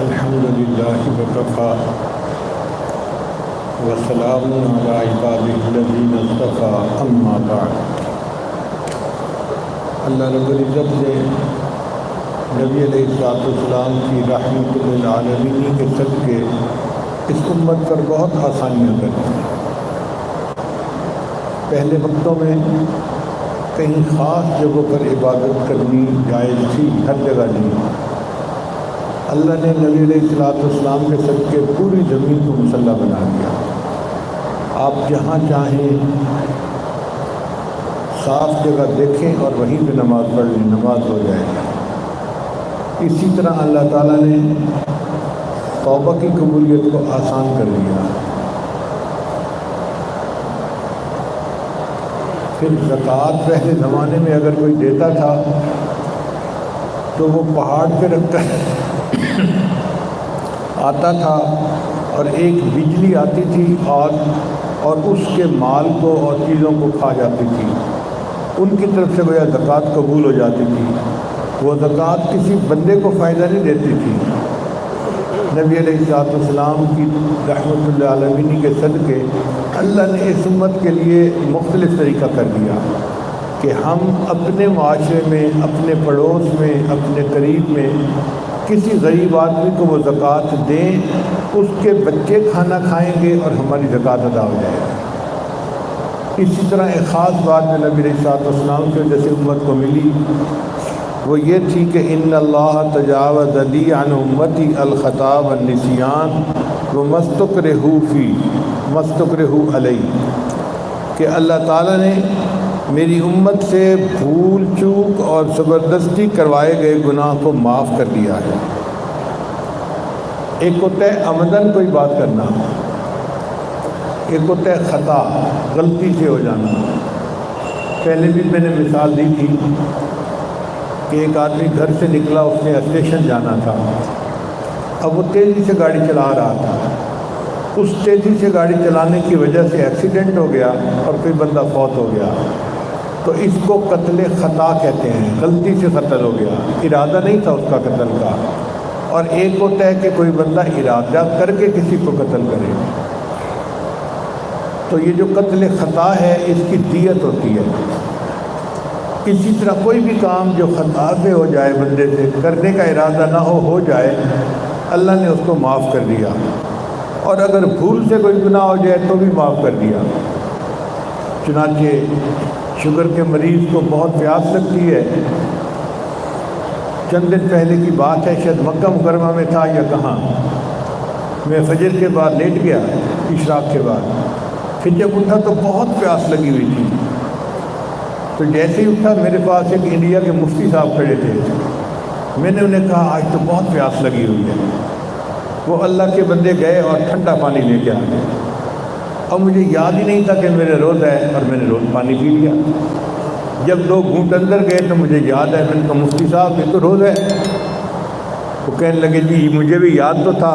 الحمد للہ وکفی وسلام علی عبادہ الذین اصطفی اما بعد۔ اللہ رب العزت نے نبی علیہ الصلوۃ والسلام کی رحمت للعالمین کے صدقے اس امت پر بہت آسانیاں کر دی۔ پہلے وقتوں میں کہیں خاص جگہوں پر عبادت کرنی جائز تھی، ہر جگہ نہیں۔ اللہ نے نبی علیہ الصلوۃ والسلام کے صدقے پوری زمین کو مسلح بنا دیا۔ آپ جہاں چاہیں صاف جگہ دیکھیں اور وہیں پہ نماز پڑھ لیں، نماز ہو جائے گا۔ اسی طرح اللہ تعالیٰ نے توبہ کی قبولیت کو آسان کر دیا۔ پھر زکوٰۃ پہلے زمانے میں اگر کوئی دیتا تھا تو وہ پہاڑ پہ رکھ کر آتا تھا اور ایک بجلی آتی تھی اور اس کے مال کو اور چیزوں کو کھا جاتی تھی۔ ان کی طرف سے گویا زکوٰۃ قبول ہو جاتی تھی۔ وہ زکوٰۃ کسی بندے کو فائدہ نہیں دیتی تھی۔ نبی علیہ الصلوۃ والسلام کی رحمت اللہ علیہ کے صدقے اللہ نے اس امت کے لیے مختلف طریقہ کر دیا کہ ہم اپنے معاشرے میں، اپنے پڑوس میں، اپنے قریب میں کسی غریب آدمی کو وہ زکوٰۃ دیں، اس کے بچے کھانا کھائیں گے اور ہماری زکوٰۃ ادا ہو جائے گی۔ اسی طرح ایک خاص بات جو نبی علیہ الصلوۃ والسلام کی وجہ سے امت کو ملی وہ یہ تھی کہ ان اللہ تجاوز لی عن امتی الخطا والنسیان وما استکرہوا فیہ ما استکرہوا علیہ، کہ اللہ تعالیٰ نے میری امت سے بھول چوک اور زبردستی کروائے گئے گناہ کو معاف کر دیا ہے۔ ایک ہوتا ہے عمدن کوئی بات کرنا، ایک ہوتا ہے خطا، غلطی سے ہو جانا۔ پہلے بھی میں نے مثال دی تھی کہ ایک آدمی گھر سے نکلا، اس نے اسٹیشن جانا تھا، اب وہ تیزی سے گاڑی چلا رہا تھا۔ اس تیزی سے گاڑی چلانے کی وجہ سے ایکسیڈنٹ ہو گیا اور کوئی بندہ فوت ہو گیا، تو اس کو قتل خطا کہتے ہیں، غلطی سے قتل ہو گیا، ارادہ نہیں تھا اس کا قتل کا۔ اور ایک ہوتا ہے کہ کوئی بندہ ارادہ کر کے کسی کو قتل کرے، تو یہ جو قتل خطا ہے اس کی دیت ہوتی ہے۔ اسی طرح کوئی بھی کام جو خطا سے ہو جائے، بندے سے کرنے کا ارادہ نہ ہو جائے، اللہ نے اس کو معاف کر دیا۔ اور اگر بھول سے کوئی گناہ ہو جائے تو بھی معاف کر دیا۔ چنانچہ شوگر کے مریض کو بہت پیاس لگتی ہے، چند دن پہلے کی بات ہے، شاید مکہ مکرمہ میں تھا یا کہاں، میں فجر کے بعد لیٹ گیا، اشراق کے بعد، پھر جب اٹھا تو بہت پیاس لگی ہوئی تھی۔ تو جیسے ہی اٹھا میرے پاس ایک انڈیا کے مفتی صاحب کھڑے تھے، میں نے انہیں کہا آج تو بہت پیاس لگی ہوئی ہے۔ وہ اللہ کے بندے گئے اور ٹھنڈا پانی لے کے آ گئے، اور مجھے یاد ہی نہیں تھا کہ میرے روزہ ہے، اور میں نے روز پانی پی لیا۔ جب 2 گھونٹ اندر گئے تو مجھے یاد ہے، میں نے کہا مفتی صاحب یہ تو روز ہے۔ وہ کہنے لگے جی مجھے بھی یاد تو تھا،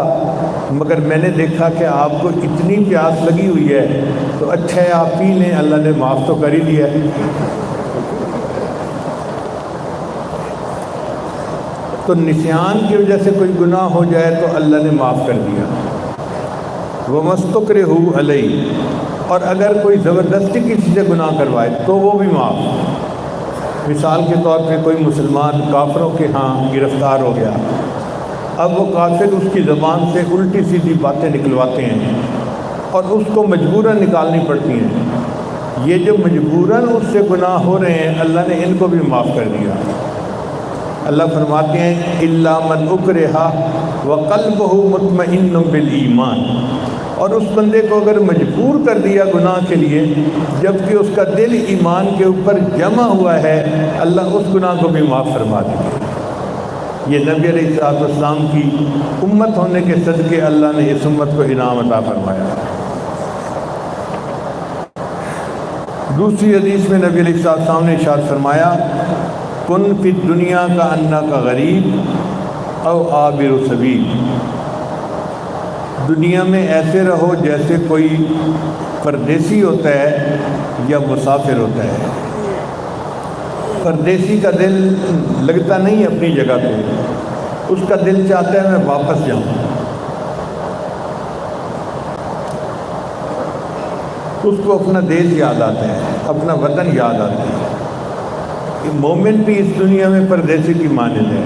مگر میں نے دیکھا کہ آپ کو اتنی پیاس لگی ہوئی ہے تو اچھا ہے آپ پی لیں، اللہ نے معاف تو کر ہی دیا ہے۔ تو نسیان کی وجہ سے کوئی گناہ ہو جائے تو اللہ نے معاف کر دیا۔ وما استکرہوا علیہ، اور اگر کوئی زبردستی کسی سے گناہ کروائے تو وہ بھی معاف۔ مثال کے طور پہ کوئی مسلمان کافروں کے ہاں گرفتار ہو گیا، اب وہ کافر اس کی زبان سے الٹی سیدھی باتیں نکلواتے ہیں اور اس کو مجبوراً نکالنی پڑتی ہیں۔ یہ جو مجبوراً اس سے گناہ ہو رہے ہیں، اللہ نے ان کو بھی معاف کر دیا۔ اللہ فرماتے ہیں الا من اکرہ وقلبہ مطمئن بالایمان، اور اس بندے کو اگر مجبور کر دیا گناہ کے لیے جبکہ اس کا دل ایمان کے اوپر جمع ہوا ہے، اللہ اس گناہ کو بھی معاف فرما دے گا۔ یہ نبی علیہ الصلوۃ والسلام کی امت ہونے کے صدقے اللہ نے اس امت کو انعام عطا فرمایا۔ دوسری حدیث میں نبی علیہ الصلوۃ والسلام نے ارشاد فرمایا کن فی الدنیا کا انک غریب او عابر سبیل، دنیا میں ایسے رہو جیسے کوئی پردیسی ہوتا ہے یا مسافر ہوتا ہے۔ پردیسی کا دل لگتا نہیں اپنی جگہ پہ، اس کا دل چاہتا ہے میں واپس جاؤں، اس کو اپنا دیش یاد آتا ہے، اپنا وطن یاد آتا ہے۔ کہ مومن بھی اس دنیا میں پردیسی کی مانند ہے،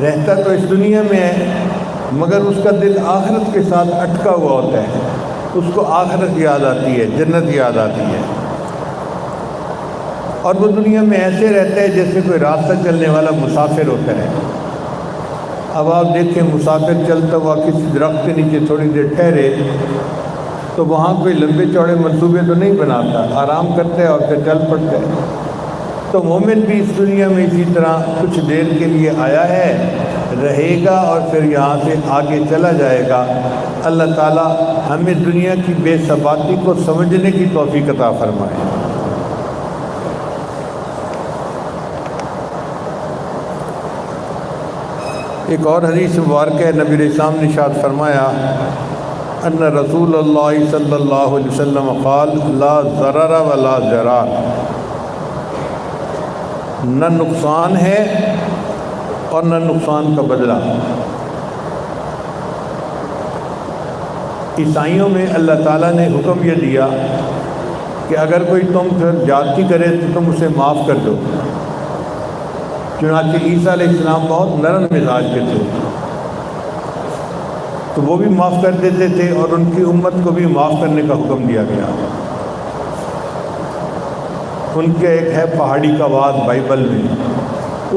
رہتا تو اس دنیا میں ہے مگر اس کا دل آخرت کے ساتھ اٹکا ہوا ہوتا ہے، اس کو آخرت یاد آتی ہے، جنت یاد آتی ہے، اور وہ دنیا میں ایسے رہتا ہے جیسے کوئی راستہ چلنے والا مسافر ہوتا ہے۔ اب آپ دیکھیں مسافر چلتا ہوا کسی درخت کے نیچے تھوڑی دیر ٹھہرے تو وہاں کوئی لمبے چوڑے منصوبے تو نہیں بناتا، آرام کرتا ہے اور پھر چل پڑتا ہے۔ تو مومن بھی اس دنیا میں اسی طرح کچھ دیر کے لیے آیا ہے، رہے گا اور پھر یہاں سے آگے چلا جائے گا۔ اللہ تعالی ہمیں دنیا کی بے ثباتی کو سمجھنے کی توفیق عطا فرمائے۔ ایک اور حدیث مبارکہ ہے، نبی علیہ السلام نے ارشاد فرمایا ان رسول اللہ صلی اللہ علیہ وسلم قال لا ضرر ولا ضرار، نہ نقصان ہے اور نہ نقصان کا بدلہ۔ عیسائیوں میں اللہ تعالیٰ نے حکم یہ دیا کہ اگر کوئی تم پھر زیادتی کرے تو تم اسے معاف کر دو۔ چنانچہ عیسیٰ علیہ السلام بہت نرم مزاج کے تھے تو وہ بھی معاف کر دیتے تھے، اور ان کی امت کو بھی معاف کرنے کا حکم دیا گیا۔ ان کے ایک ہے پہاڑی کا وعد بائبل میں،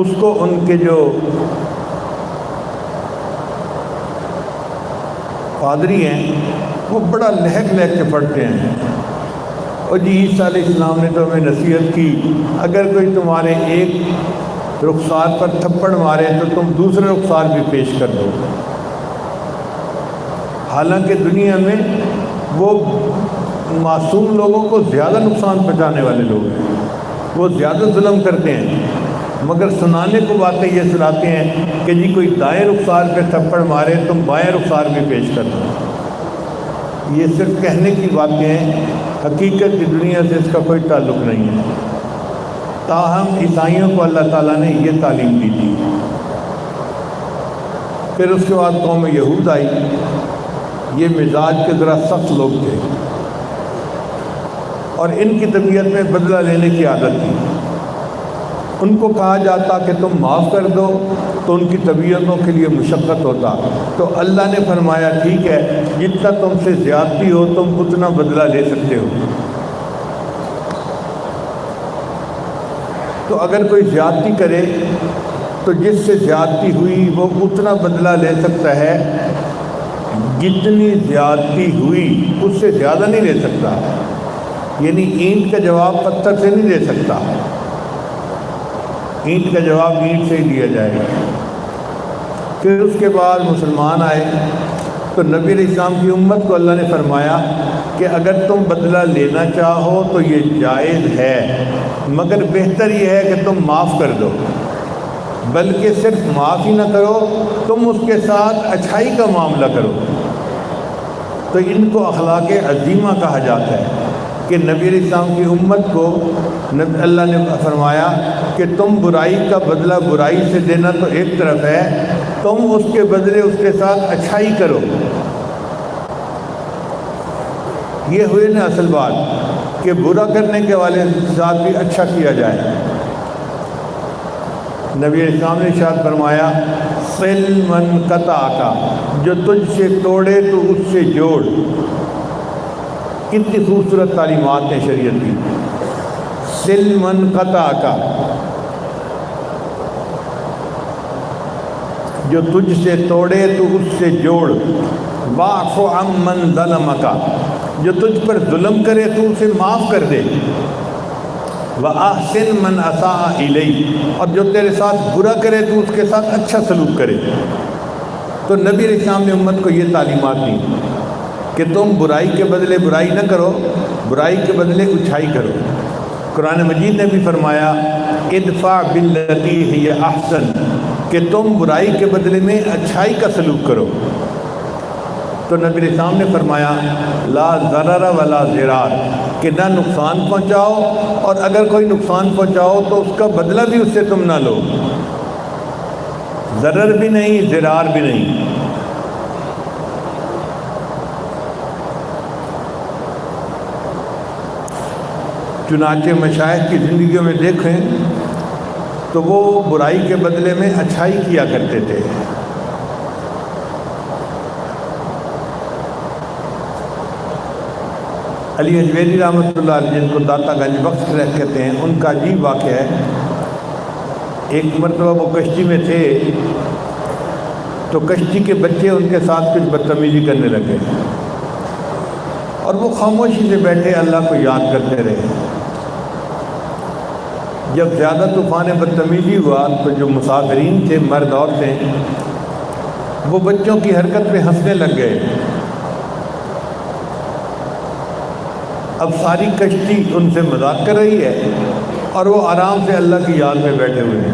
اس کو ان کے جو پادری ہیں وہ بڑا لہک لہک کے پڑھتے ہیں، اور جی عیسیٰ علیہ السلام نے تو ہمیں نصیحت کی اگر کوئی تمہارے ایک رخسار پر تھپڑ مارے تو تم دوسرے رخسار بھی پیش کر دو۔ حالانکہ دنیا میں وہ معصوم لوگوں کو زیادہ نقصان پہنچانے والے لوگ ہیں، وہ زیادہ ظلم کرتے ہیں، مگر سنانے کو باتیں یہ سناتے ہیں کہ جی کوئی دائیں رخسار پہ تھپڑ مارے تم بائیں رخسار بھی پیش کر دو۔ یہ صرف کہنے کی باتیں ہیں، حقیقت کی دنیا سے اس کا کوئی تعلق نہیں ہے۔ تاہم عیسائیوں کو اللہ تعالیٰ نے یہ تعلیم دی تھی۔ پھر اس کے بعد قوم یہود آئی، یہ مزاج کے ذرا سخت لوگ تھے اور ان کی طبیعت میں بدلہ لینے کی عادت تھی۔ ان کو کہا جاتا کہ تم معاف کر دو تو ان کی طبیعتوں کے لیے مشقت ہوتا، تو اللہ نے فرمایا ٹھیک ہے جتنا تم سے زیادتی ہو تم اتنا بدلہ لے سکتے ہو۔ تو اگر کوئی زیادتی کرے تو جس سے زیادتی ہوئی وہ اتنا بدلہ لے سکتا ہے جتنی زیادتی ہوئی، اس سے زیادہ نہیں لے سکتا۔ یعنی اینٹ کا جواب پتھر سے نہیں دے سکتا، اینٹ کا جواب اینٹ سے ہی دیا جائے گا۔ پھر اس کے بعد مسلمان آئے تو نبی علیہ السلام کی امت کو اللہ نے فرمایا کہ اگر تم بدلہ لینا چاہو تو یہ جائز ہے، مگر بہتر یہ ہے کہ تم معاف کر دو، بلکہ صرف معاف ہی نہ کرو، تم اس کے ساتھ اچھائی کا معاملہ کرو۔ تو ان کو اخلاق عظیمہ کہا جاتا ہے کہ نبی علیہ السلام کی امت کو اللہ نے فرمایا کہ تم برائی کا بدلہ برائی سے دینا تو ایک طرف ہے، تم اس کے بدلے اس کے ساتھ اچھائی کرو۔ یہ ہوئی نا اصل بات کہ برا کرنے کے والے کے ساتھ بھی اچھا کیا جائے۔ نبی علیہ السلام نے ارشاد فرمایا صل من قطعک، جو تجھ سے توڑے تو اس سے جوڑ۔ کتنی خوبصورت تعلیمات ہیں شریعت کی۔ صل من قطعک، جو تجھ سے توڑے تو اس سے جوڑ۔ واعف عمن ظلمک، جو تجھ پر ظلم کرے تو اسے معاف کر دے۔ وَأَحْسِن مَنْ أَسَاءَ إِلَيْكَ، اور جو تیرے ساتھ برا کرے تو اس کے ساتھ اچھا سلوک کرے۔ تو نبی علیہ السلام نے امت کو یہ تعلیمات دی کہ تم برائی کے بدلے برائی نہ کرو، برائی کے بدلے اچھائی کرو۔ قرآن مجید نے بھی فرمایا ادفع باللتی ہی احسن، کہ تم برائی کے بدلے میں اچھائی کا سلوک کرو۔ تو نبی علیہ السلام نے فرمایا لا ضرر ولا ضرار، کہ نہ نقصان پہنچاؤ، اور اگر کوئی نقصان پہنچاؤ تو اس کا بدلہ بھی اس سے تم نہ لو۔ ضرر بھی نہیں، ضرار بھی نہیں۔ چنانچہ مشائخ کی زندگیوں میں دیکھیں تو وہ برائی کے بدلے میں اچھائی کیا کرتے تھے۔ علی حجویری رحمۃ اللہ علیہ، جن کو داتا گنج بخش کہتے ہیں، ان کا عجیب واقعہ ہے۔ ایک مرتبہ وہ کشتی میں تھے تو کشتی کے بچے ان کے ساتھ کچھ بدتمیزی کرنے لگے اور وہ خاموشی سے بیٹھے اللہ کو یاد کرتے رہے۔ جب زیادہ طوفان بدتمیزی ہوا تو جو مسافرین تھے، مرد عورتیں، وہ بچوں کی حرکت پہ ہنسنے لگ گئے۔ اب ساری کشتی ان سے مذاق کر رہی ہے اور وہ آرام سے اللہ کی یاد میں بیٹھے ہوئے ہیں۔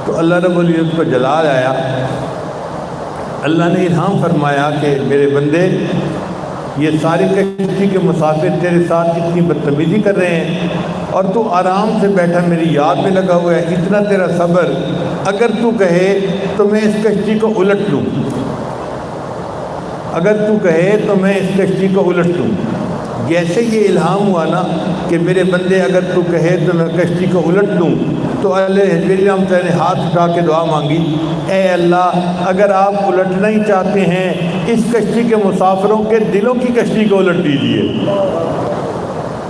تو اللہ رب العزت کو جلال آیا، اللہ نے الہام فرمایا کہ میرے بندے، یہ ساری کشتی کے مسافر تیرے ساتھ اتنی بدتمیزی کر رہے ہیں اور تو آرام سے بیٹھا میری یاد میں لگا ہوا ہے، اتنا تیرا صبر، اگر تو کہے تو میں اس کشتی کو الٹ لوں، اگر تو کہے تو میں اس کشتی کو الٹ لوں۔ جیسے یہ الہام ہوا نا کہ میرے بندے اگر تو کہے تو میں کشتی کو الٹ لوں، تو اللہ حجویری رحمۃ اللہ نے ہاتھ اٹھا کے دعا مانگی، اے اللہ اگر آپ الٹنا ہی چاہتے ہیں اس کشتی کے مسافروں کے دلوں کی کشتی کو الٹ دیجیے۔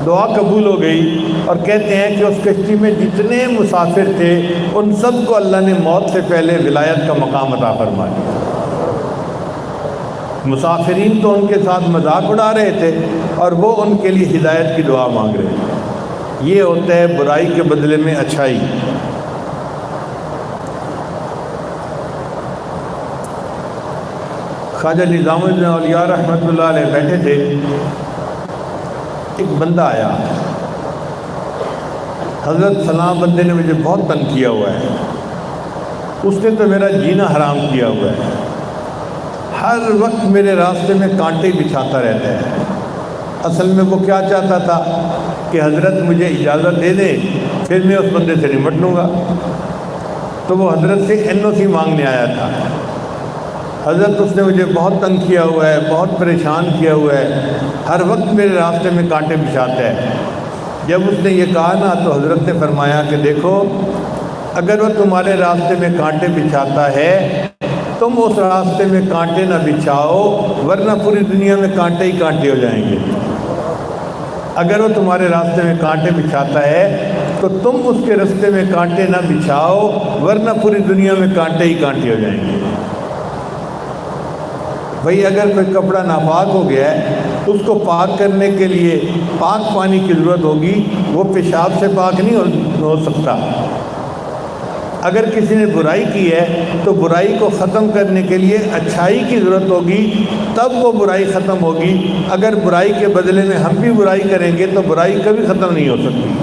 دعا قبول ہو گئی اور کہتے ہیں کہ اس کشتی میں جتنے مسافر تھے ان سب کو اللہ نے موت سے پہلے ولایت کا مقام عطا فرمایا۔ مسافرین تو ان کے ساتھ مذاق اڑا رہے تھے اور وہ ان کے لیے ہدایت کی دعا مانگ رہے تھے۔ یہ ہوتا ہے برائی کے بدلے میں اچھائی۔ خواجہ نظام الدین اولیاء رحمۃ اللہ علیہ بیٹھے تھے، ایک بندہ آیا، حضرت فلاں بندے نے مجھے بہت تنگ کیا ہوا ہے، اس نے تو میرا جینا حرام کیا ہوا ہے، ہر وقت میرے راستے میں کانٹے بچھاتا رہتا ہے۔ اصل میں وہ کیا چاہتا تھا کہ حضرت مجھے اجازت دے دیں پھر میں اس بندے سے نمٹ لوں گا۔ تو وہ حضرت سے NOC مانگنے آیا تھا، حضرت اس نے مجھے بہت تنگ کیا ہوا ہے، بہت پریشان کیا ہوا ہے، ہر وقت میرے راستے میں کانٹے بچھاتا ہے۔ جب اس نے یہ کہا نا تو حضرت نے فرمایا کہ دیکھو، اگر وہ تمہارے راستے میں کانٹے بچھاتا ہے تم اس راستے میں کانٹے نہ بچھاؤ، ورنہ پوری دنیا میں کانٹے ہی کانٹے ہو جائیں گے۔ اگر وہ تمہارے راستے میں کانٹے بچھاتا ہے تو تم اس کے راستے میں کانٹے نہ بچھاؤ، ورنہ پوری دنیا میں کانٹے ہی کانٹے ہو جائیں گے۔ بھئی اگر کوئی کپڑا ناپاک ہو گیا ہے، اس کو پاک کرنے کے لیے پاک پانی کی ضرورت ہوگی، وہ پیشاب سے پاک نہیں ہو سکتا۔ اگر کسی نے برائی کی ہے تو برائی کو ختم کرنے کے لیے اچھائی کی ضرورت ہوگی، تب وہ برائی ختم ہوگی۔ اگر برائی کے بدلے میں ہم بھی برائی کریں گے تو برائی کبھی ختم نہیں ہو سکتی۔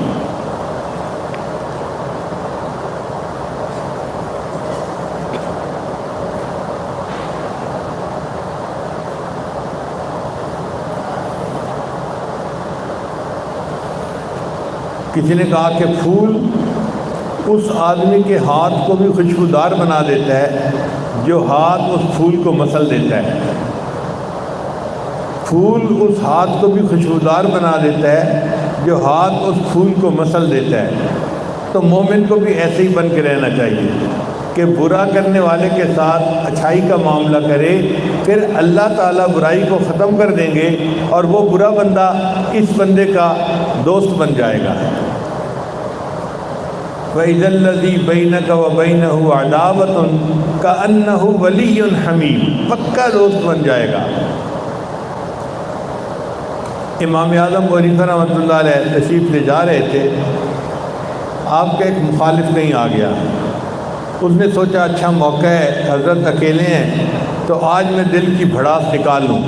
کسی نے کہا کہ پھول اس آدمی کے ہاتھ کو بھی خوشبودار بنا دیتا ہے جو ہاتھ اس پھول کو مسل دیتا ہے۔ پھول اس ہاتھ کو بھی خوشبودار بنا دیتا ہے جو ہاتھ اس پھول کو مسل دیتا ہے۔ تو مومن کو بھی ایسے ہی بن کے رہنا چاہیے کہ برا کرنے والے کے ساتھ اچھائی کا معاملہ کرے، پھر اللہ تعالیٰ برائی کو ختم کر دیں گے اور وہ برا بندہ اس بندے کا دوست بن جائے گا۔ وَإِذَا الَّذِي بَيْنَكَ وَبَيْنَهُ عَدَاوَةٌ كَأَنَّهُ وَلِيٌّ حَمِيمٌ، پکا دوست بن جائے گا۔ امام اعظم ابو حنیفہ رحمۃ اللہ علیہ تشریف لے جا رہے تھے، آپ کا ایک مخالف کہیں آ گیا، اس نے سوچا اچھا موقع ہے، حضرت اکیلے ہیں تو آج میں دل کی بھڑاس نکال لوں،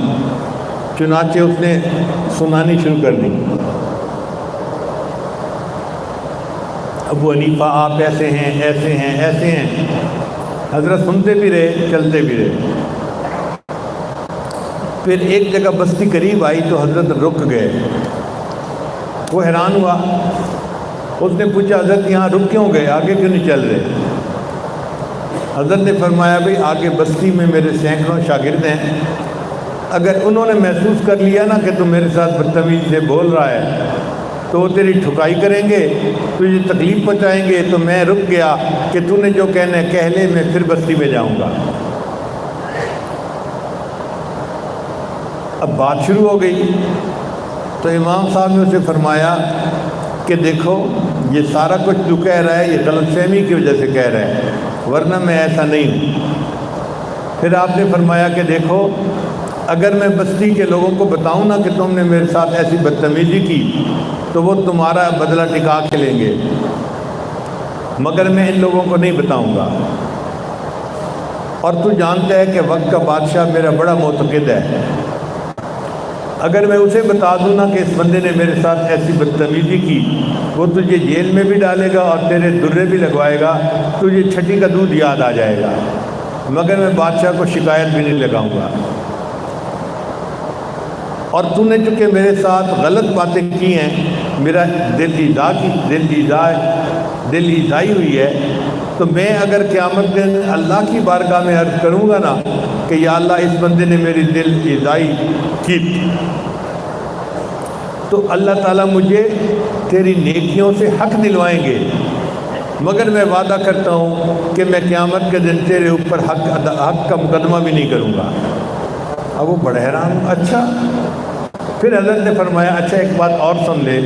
چنانچہ اس نے سنانی شروع کر دی، ابو حنیفہ آپ ایسے ہیں، ایسے ہیں، ایسے ہیں۔ حضرت سنتے بھی رہے، چلتے بھی رہے۔ پھر ایک جگہ بستی قریب آئی تو حضرت رک گئے، وہ حیران ہوا، اس نے پوچھا حضرت یہاں رک کیوں گئے، آگے کیوں نہیں چل رہے؟ حضرت نے فرمایا بھئی آگے بستی میں میرے سینکڑوں شاگرد ہیں، اگر انہوں نے محسوس کر لیا نا کہ تم میرے ساتھ بدتمیزی سے بول رہا ہے تو وہ تیری ٹھکائی کریں گے، تجھے تکلیف پہنچائیں گے، تو میں رک گیا کہ تو نے جو کہنا ہے کہہ لے، میں پھر بستی میں جاؤں گا۔ اب بات شروع ہو گئی تو امام صاحب نے اسے فرمایا کہ دیکھو یہ سارا کچھ جو کہہ رہا ہے یہ غلط فہمی کی وجہ سے کہہ رہا ہے، ورنہ میں ایسا نہیں ہوں۔ پھر آپ نے فرمایا کہ دیکھو اگر میں بستی کے لوگوں کو بتاؤں نا کہ تم نے میرے ساتھ ایسی بدتمیزی کی تو وہ تمہارا بدلہ ٹکا کے لیں گے، مگر میں ان لوگوں کو نہیں بتاؤں گا۔ اور تو جانتا ہے کہ وقت کا بادشاہ میرا بڑا معتقد ہے، اگر میں اسے بتا دوں نا کہ اس بندے نے میرے ساتھ ایسی بدتمیزی کی، وہ تجھے جیل میں بھی ڈالے گا اور تیرے درے بھی لگوائے گا، تجھے چھٹی کا دودھ یاد آ جائے گا، مگر میں بادشاہ کو شکایت بھی نہیں لگاؤں گا۔ اور تو نے چونکہ میرے ساتھ غلط باتیں کی ہیں، میرا دل ایذائی ہوئی ہے، تو میں اگر قیامت کے دن اللہ کی بارگاہ میں عرض کروں گا نا کہ یا اللہ اس بندے نے میری دل ایذائی کی، تو اللہ تعالیٰ مجھے تیری نیکیوں سے حق دلوائیں گے، مگر میں وعدہ کرتا ہوں کہ میں قیامت کے دن تیرے اوپر حق کا مقدمہ بھی نہیں کروں گا۔ اب وہ بڑے حیران، اچھا۔ پھر حضرت نے فرمایا اچھا ایک بات اور سن لے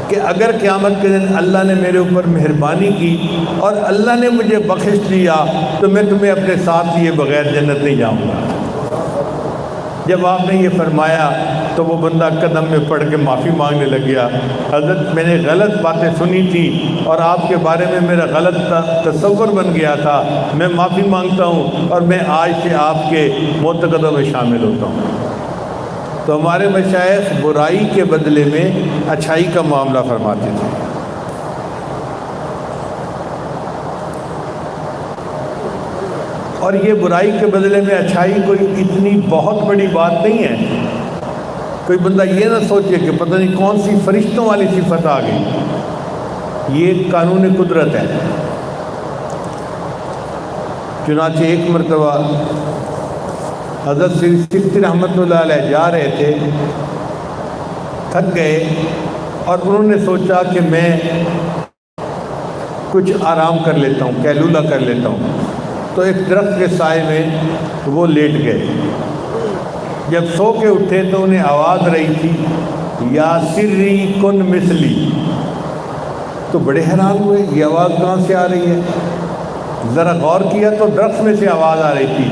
کہ اگر قیامت کے دن اللہ نے میرے اوپر مہربانی کی اور اللہ نے مجھے بخش دیا تو میں تمہیں اپنے ساتھ لیے بغیر جنت نہیں جاؤں گا۔ جب آپ نے یہ فرمایا تو وہ بندہ قدم میں پڑ کے معافی مانگنے لگ گیا، حضرت میں نے غلط باتیں سنی تھی اور آپ کے بارے میں میرا غلط تصور بن گیا تھا، میں معافی مانگتا ہوں اور میں آج سے آپ کے معتقدوں میں شامل ہوتا ہوں۔ تو ہمارے مشائخ برائی کے بدلے میں اچھائی کا معاملہ فرماتے تھے۔ اور یہ برائی کے بدلے میں اچھائی کوئی اتنی بہت بڑی بات نہیں ہے۔ کوئی بندہ یہ نہ سوچے کہ پتہ نہیں کون سی فرشتوں والی صفت آ گئی، یہ قانون قدرت ہے۔ چنانچہ ایک مرتبہ حضرت سکتی رحمۃ اللہ علیہ جا رہے تھے، تھک گئے اور انہوں نے سوچا کہ میں کچھ آرام کر لیتا ہوں، قیلولہ کر لیتا ہوں، تو ایک درخت کے سائے میں وہ لیٹ گئے۔ جب سو کے اٹھے تو انہیں آواز رہی تھی یا سری کن مثلی، تو بڑے حیران ہوئے یہ آواز کہاں سے آ رہی ہے۔ ذرا غور کیا تو درخت میں سے آواز آ رہی تھی،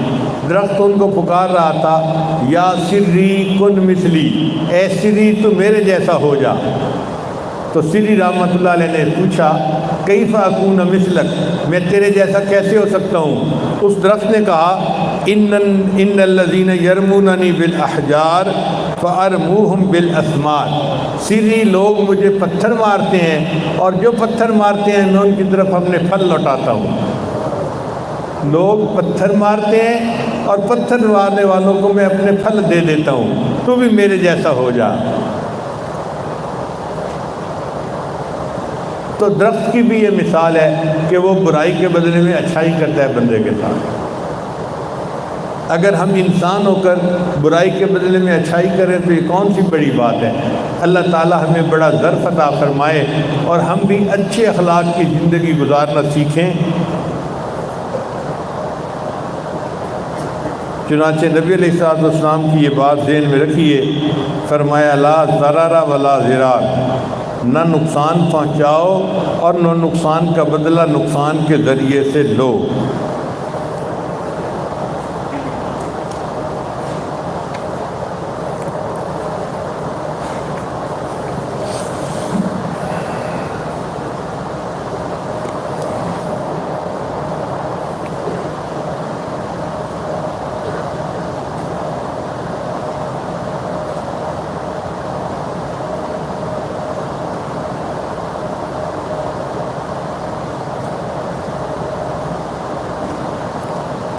درخت ان کو پکار رہا تھا یا سری کن مثلی، اے سری تو میرے جیسا ہو جا۔ تو سری رحمۃ اللہ علیہ نے پوچھا کیف اکون مثلک، میں تیرے جیسا کیسے ہو سکتا ہوں؟ اس درخت نے کہا ان الذین یرموننی بالاحجار فارموہم بالاسمار، سری لوگ مجھے پتھر مارتے ہیں اور جو پتھر مارتے ہیں میں ان کی طرف اپنے پھل لوٹاتا ہوں۔ لوگ پتھر مارتے ہیں اور پتھر مارنے والوں کو میں اپنے پھل دے دیتا ہوں، تو بھی میرے جیسا ہو جا۔ تو درخت کی بھی یہ مثال ہے کہ وہ برائی کے بدلے میں اچھائی کرتا ہے بندے کے ساتھ۔ اگر ہم انسان ہو کر برائی کے بدلے میں اچھائی کریں تو یہ کون سی بڑی بات ہے۔ اللہ تعالی ہمیں بڑا ظرف عطا فرمائے اور ہم بھی اچھے اخلاق کی زندگی گزارنا سیکھیں۔ چنانچہ نبی علیہ الصلوۃ والسلام کی یہ بات ذہن میں رکھیے، فرمایا لا ضرر ولا ضرار، نہ نقصان پہنچاؤ اور نہ نقصان کا بدلہ نقصان کے ذریعے سے لو۔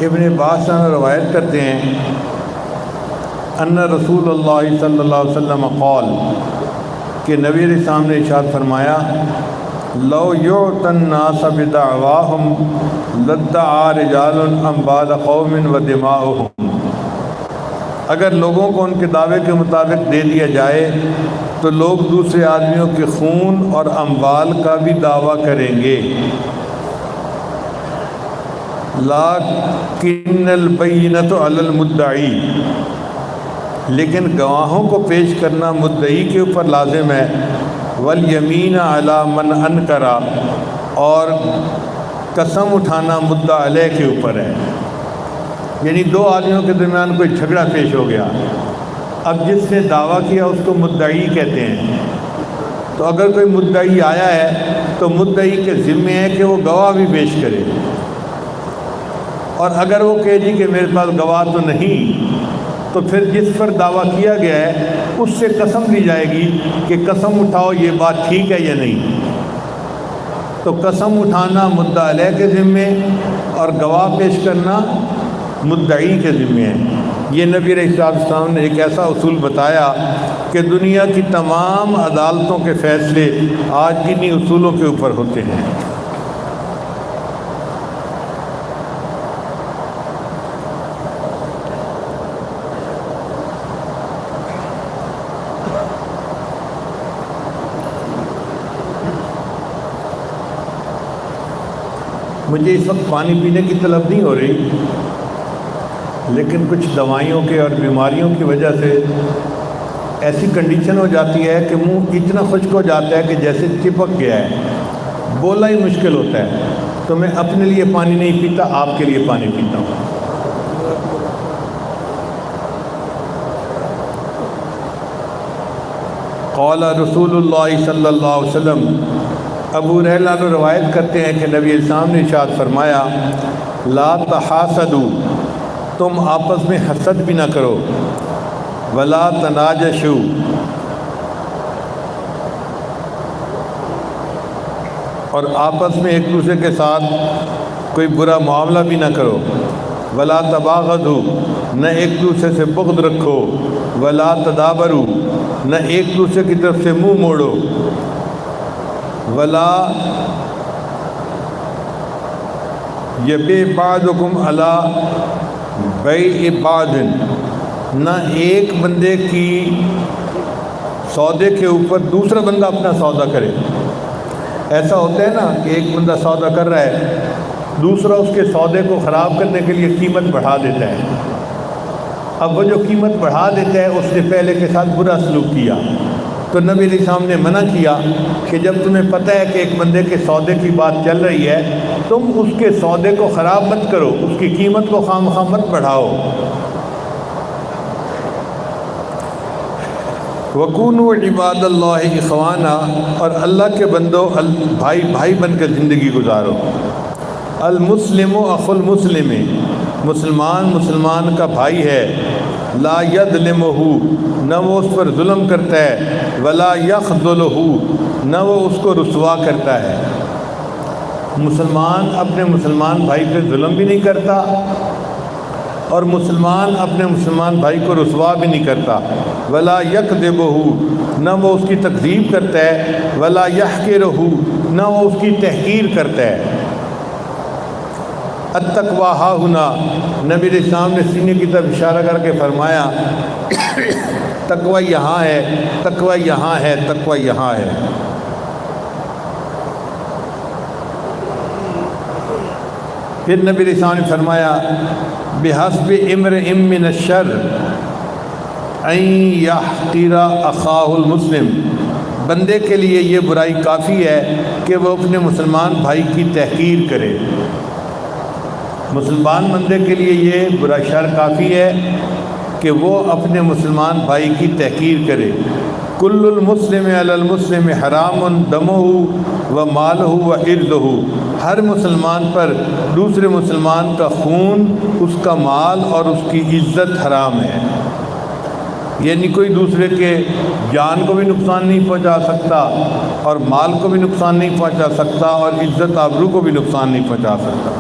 ابن عباس روایت کرتے ہیں ان رسول اللہ صلی اللہ علیہ وسلم قال کہ نبی علیہ السلام نے ارشاد فرمایا لو یعطی الناس بدعواہم لادعا رجال انبال قوم ودماؤہم، اگر لوگوں کو ان کے دعوے کے مطابق دے دیا جائے تو لوگ دوسرے آدمیوں کے خون اور اموال کا بھی دعویٰ کریں گے۔ لیکن البینۃ علی المدعی، لیکن گواہوں کو پیش کرنا مدعی کے اوپر لازم ہے، والیمین علی من انکر، اور قسم اٹھانا مدعا علیہ کے اوپر ہے۔ یعنی دو آدمیوں کے درمیان کوئی جھگڑا پیش ہو گیا، اب جس نے دعویٰ کیا اس کو مدعی کہتے ہیں۔ تو اگر کوئی مدعی آیا ہے تو مدعی کے ذمے ہے کہ وہ گواہ بھی پیش کرے، اور اگر وہ کہے جی کہ میرے پاس گواہ تو نہیں، تو پھر جس پر دعویٰ کیا گیا ہے اس سے قسم لی جائے گی کہ قسم اٹھاؤ یہ بات ٹھیک ہے یا نہیں۔ تو قسم اٹھانا مدعا علیہ کے ذمے اور گواہ پیش کرنا مدعی کے ذمے ہے۔ یہ نبی علیہ السلام نے ایک ایسا اصول بتایا کہ دنیا کی تمام عدالتوں کے فیصلے آج انہی اصولوں کے اوپر ہوتے ہیں۔ مجھے اس وقت پانی پینے کی طلب نہیں ہو رہی، لیکن کچھ دوائیوں کے اور بیماریوں کی وجہ سے ایسی کنڈیشن ہو جاتی ہے کہ منہ اتنا خشک ہو جاتا ہے کہ جیسے چپک گیا ہے، بولنا ہی مشکل ہوتا ہے۔ تو میں اپنے لیے پانی نہیں پیتا، آپ کے لیے پانی پیتا ہوں۔ قال رسول اللہ صلی اللہ علیہ وسلم، ابو ہریرہ روایت کرتے ہیں کہ نبی السلام نے ارشاد فرمایا، لا تحاسدوا، تم آپس میں حسد بھی نہ کرو، ولا تناجشوا، اور آپس میں ایک دوسرے کے ساتھ کوئی برا معاملہ بھی نہ کرو، ولا تباغضوا، نہ ایک دوسرے سے بغض رکھو، ولا تدابروا، نہ ایک دوسرے کی طرف سے منہ موڑو، ولا یبیع بعضکم علی بیع بعض، نہ ایک بندے کی سودے کے اوپر دوسرا بندہ اپنا سودا کرے۔ ایسا ہوتا ہے نا کہ ایک بندہ سودا کر رہا ہے، دوسرا اس کے سودے کو خراب کرنے کے لیے قیمت بڑھا دیتا ہے۔ اب وہ جو قیمت بڑھا دیتا ہے اس نے پہلے کے ساتھ برا سلوک کیا، تو نبی علیہ السلام نے منع کیا کہ جب تمہیں پتہ ہے کہ ایک بندے کے سودے کی بات چل رہی ہے، تم اس کے سودے کو خراب مت کرو، اس کی قیمت کو خام خواہ مت بڑھاؤ۔ وَكُونُوا عِبَادَ اللَّهِ إِخْوَانًا، اور اللہ کے بندو بھائی بھائی بن کر زندگی گزارو۔ المسلم اخو المسلم، مسلمان مسلمان کا بھائی ہے، لا یظلمہ، نہ وہ اس پر ظلم کرتا ہے، ولا یخذلہ، نہ وہ اس کو رسوا کرتا ہے۔ مسلمان اپنے مسلمان بھائی پہ ظلم بھی نہیں کرتا، اور مسلمان اپنے مسلمان بھائی کو رسوا بھی نہیں کرتا۔ ولا یکذبہ، نہ وہ اس کی تکذیب کرتا ہے، ولا یحقرہ، نہ وہ اس کی تحقیر کرتا ہے۔ التقویٰ ہا ہنا، نبی علیہ السلام نے سینے کی طرف اشارہ کر کے فرمایا، تقویٰ یہاں ہے، تقویٰ یہاں ہے، تقویٰ یہاں ہے۔ پھر نبی علیہ السلام نے فرمایا، بحسب امرئ من الشر ان یحقر اخاہ المسلم، بندے کے لیے یہ برائی کافی ہے کہ وہ اپنے مسلمان بھائی کی تحقیر کرے۔ مسلمان بندے کے لیے یہ برا شر کافی ہے کہ وہ اپنے مسلمان بھائی کی تحقیر کرے۔ کل المسلم علی المسلم حرام دمہ و مالہ و عرضہ، ہر مسلمان پر دوسرے مسلمان کا خون، اس کا مال اور اس کی عزت حرام ہے۔ یعنی کوئی دوسرے کے جان کو بھی نقصان نہیں پہنچا سکتا، اور مال کو بھی نقصان نہیں پہنچا سکتا، اور عزت آبرو کو بھی نقصان نہیں پہنچا سکتا۔